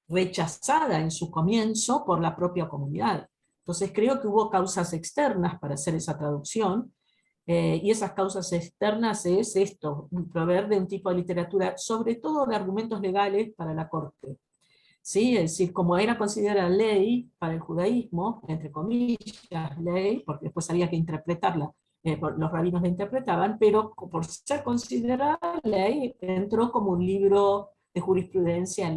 rechazada en su comienzo por la propia comunidad. Entonces creo que hubo causas externas para hacer esa traducción, y esas causas externas es esto, proveer de un tipo de literatura, sobre todo de argumentos legales para la corte. ¿Sí? Es decir, como era considerada ley para el judaísmo, entre comillas, ley, porque después había que interpretarla, los rabinos la interpretaban, pero por ser considerada ley, entró como un libro de jurisprudencia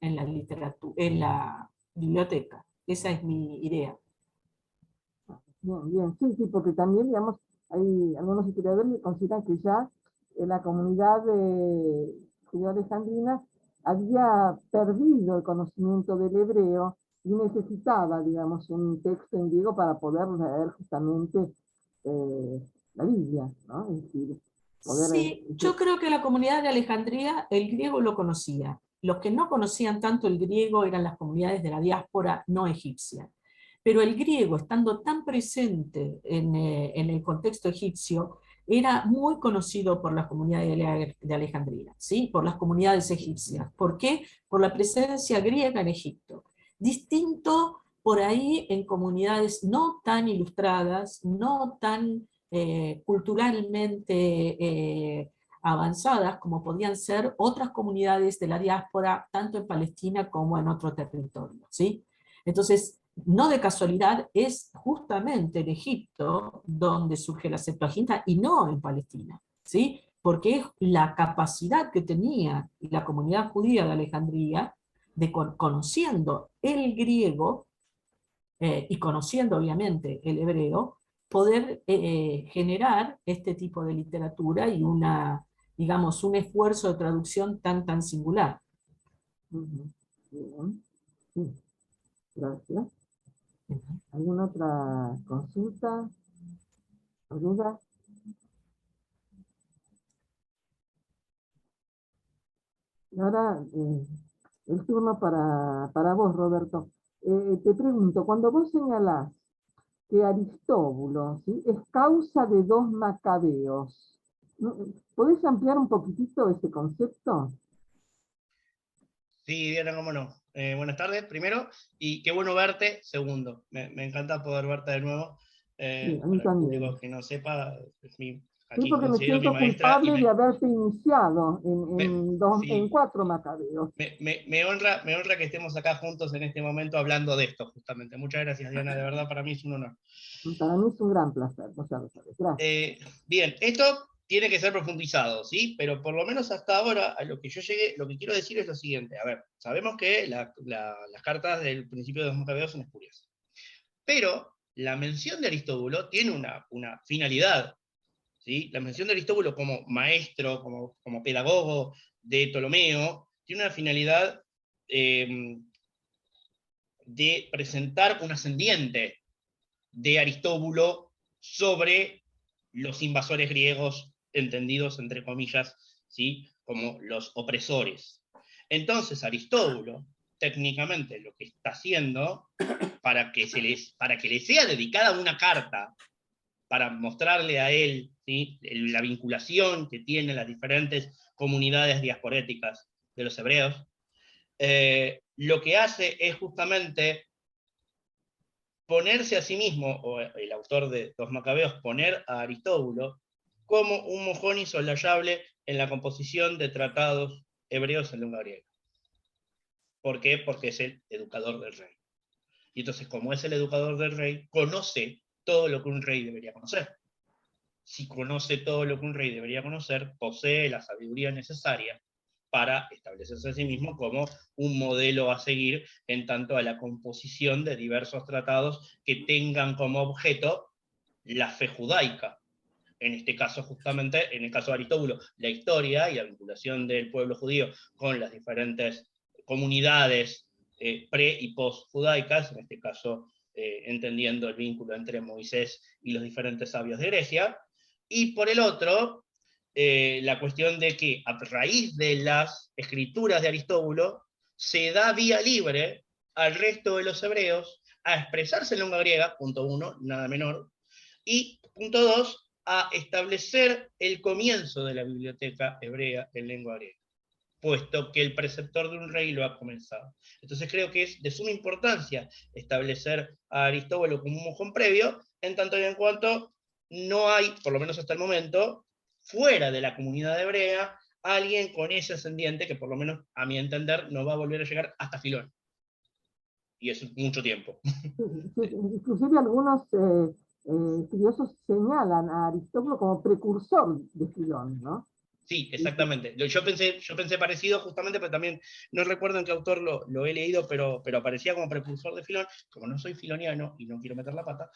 en la literatura, en la biblioteca. Esa es mi idea. Bien, bien, sí, sí, porque también, digamos, hay algunos historiadores que consideran que ya la comunidad judeo-alejandrina había perdido el conocimiento del hebreo y necesitaba, digamos, un texto en griego para poder leer justamente la Biblia, ¿no? Es decir, poder... Sí, yo creo que la comunidad de Alejandría el griego lo conocía. Los que no conocían tanto el griego eran las comunidades de la diáspora no egipcia. Pero el griego, estando tan presente en el contexto egipcio, era muy conocido por las comunidades de Alejandría, ¿sí? Por las comunidades egipcias. ¿Por qué? Por la presencia griega en Egipto. Distinto por ahí en comunidades no tan ilustradas, no tan culturalmente avanzadas como podían ser otras comunidades de la diáspora, tanto en Palestina como en otro territorio, ¿sí? Entonces, no de casualidad, es justamente en Egipto donde surge la Septuaginta y no en Palestina, ¿sí? Porque es la capacidad que tenía la comunidad judía de Alejandría de conociendo el griego y conociendo obviamente el hebreo, poder generar este tipo de literatura y digamos, un esfuerzo de traducción tan singular. Bien, sí, gracias. ¿Alguna otra consulta o duda? Y ahora el turno para vos, Roberto. Te pregunto, cuando vos señalás que Aristóbulo, ¿sí?, es causa de dos macabeos, ¿podés ampliar un poquitito ese concepto? Sí, Diana, cómo no. Buenas tardes, primero, y qué bueno verte, segundo. Me encanta poder verte de nuevo. Sí, a mí Para el también. público que no sepa, Sí, aquí porque me considero mi siento maestra y culpable de haberte iniciado en sí, 4 macabeos. me honra que estemos acá juntos en este momento hablando de esto, justamente. Muchas gracias, Diana, de verdad para mí es un honor. Para mí es un gran placer, vos ya lo sabés. Gracias. Bien, esto tiene que ser profundizado, ¿sí? Pero por lo menos hasta ahora, a lo que yo llegué, lo que quiero decir es lo siguiente. A ver, sabemos que las cartas del principio de los Macabeos son espurias. Pero la mención de Aristóbulo tiene una finalidad, ¿sí? La mención de Aristóbulo como maestro, como pedagogo de Ptolomeo, tiene una finalidad de presentar un ascendiente de Aristóbulo sobre los invasores griegos, entendidos entre comillas, ¿sí?, como los opresores. Entonces Aristóbulo, técnicamente, lo que está haciendo, para que le sea dedicada una carta, para mostrarle a él, ¿sí?, la vinculación que tienen las diferentes comunidades diasporéticas de los hebreos, lo que hace es justamente ponerse a sí mismo, o el autor de Los Macabeos, poner a Aristóbulo como un mojón insolayable en la composición de tratados hebreos en lengua griega. ¿Por qué? Porque es el educador del rey. Y entonces, como es el educador del rey, conoce todo lo que un rey debería conocer. Si conoce todo lo que un rey debería conocer, posee la sabiduría necesaria para establecerse a sí mismo como un modelo a seguir en tanto a la composición de diversos tratados que tengan como objeto la fe judaica. En este caso, justamente, en el caso de Aristóbulo, la historia y la vinculación del pueblo judío con las diferentes comunidades pre- y post-judaicas, en este caso entendiendo el vínculo entre Moisés y los diferentes sabios de Grecia, y por el otro, la cuestión de que a raíz de las escrituras de Aristóbulo se da vía libre al resto de los hebreos a expresarse en lengua griega, punto uno, nada menor, y punto dos, a establecer el comienzo de la biblioteca hebrea en lengua griega, puesto que el preceptor de un rey lo ha comenzado. Entonces creo que es de suma importancia establecer a Aristóbulo como un mojón previo, en tanto y en cuanto no hay, por lo menos hasta el momento, fuera de la comunidad hebrea, alguien con ese ascendiente que por lo menos a mi entender no va a volver a llegar hasta Filón. Y es mucho tiempo. Inclusive algunos estudiosos señalan a Aristóbulo como precursor de Filón, ¿no? Sí, exactamente. Yo pensé parecido justamente, pero también no recuerdo en qué autor lo he leído, pero aparecía como precursor de Filón. Como no soy filoniano y no quiero meter la pata,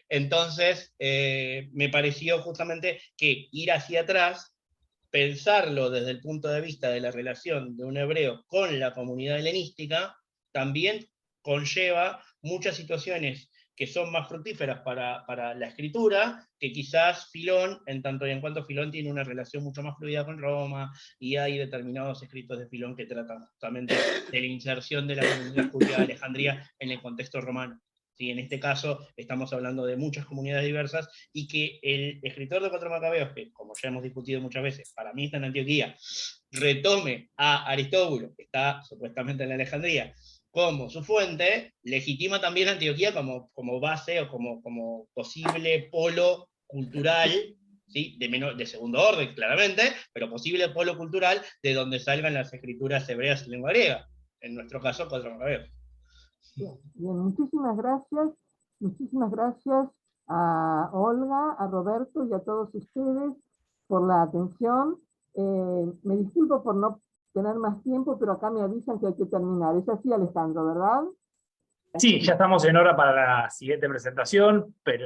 entonces me pareció justamente que ir hacia atrás, pensarlo desde el punto de vista de la relación de un hebreo con la comunidad helenística, también conlleva muchas situaciones que son más fructíferas para la escritura, que quizás Filón, en tanto y en cuanto Filón tiene una relación mucho más fluida con Roma, y hay determinados escritos de Filón que tratan justamente de la inserción de la comunidad judía de Alejandría en el contexto romano. ¿Sí? En este caso estamos hablando de muchas comunidades diversas, y que el escritor de Cuatro Macabeos, que como ya hemos discutido muchas veces, para mí está en Antioquía, retome a Aristóbulo, que está supuestamente en la Alejandría, como su fuente, legitima también a Antioquía como base o como posible polo cultural, ¿sí? de segundo orden, claramente, pero posible polo cultural de donde salgan las escrituras hebreas en lengua griega. En nuestro caso, Cuatro Macabeos. Bien, muchísimas gracias a Olga, a Roberto y a todos ustedes por la atención. Me disculpo por no tener más tiempo, pero acá me avisan que hay que terminar. Es así, Alejandro, ¿verdad? Sí, ya estamos en hora para la siguiente presentación, pero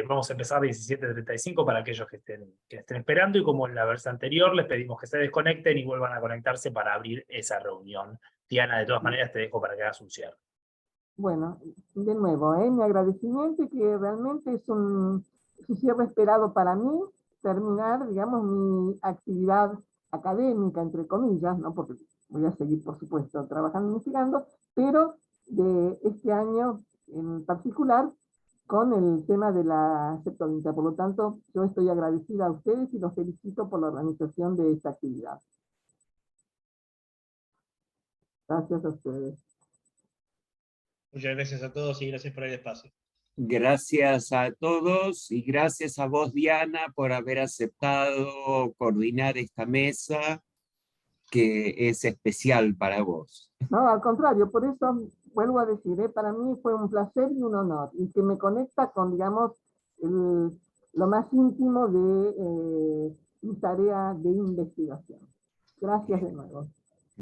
vamos a empezar a 17:35 para aquellos que estén esperando, y como en la vez anterior, les pedimos que se desconecten y vuelvan a conectarse para abrir esa reunión. Diana, de todas maneras, te dejo para que hagas un cierre. Bueno, de nuevo, mi agradecimiento, y que realmente es un cierre esperado para mí, terminar, digamos, mi actividad académica, entre comillas, ¿no? Porque voy a seguir, por supuesto, trabajando, investigando, pero de este año en particular, con el tema de la Septuaginta. Por lo tanto, yo estoy agradecida a ustedes y los felicito por la organización de esta actividad. Gracias a ustedes. Muchas gracias a todos y gracias por el espacio. Gracias a todos y gracias a vos, Diana, por haber aceptado coordinar esta mesa que es especial para vos. No, al contrario, por eso vuelvo a decir, para mí fue un placer y un honor, y que me conecta con, digamos, lo más íntimo de mi tarea de investigación. Gracias de nuevo.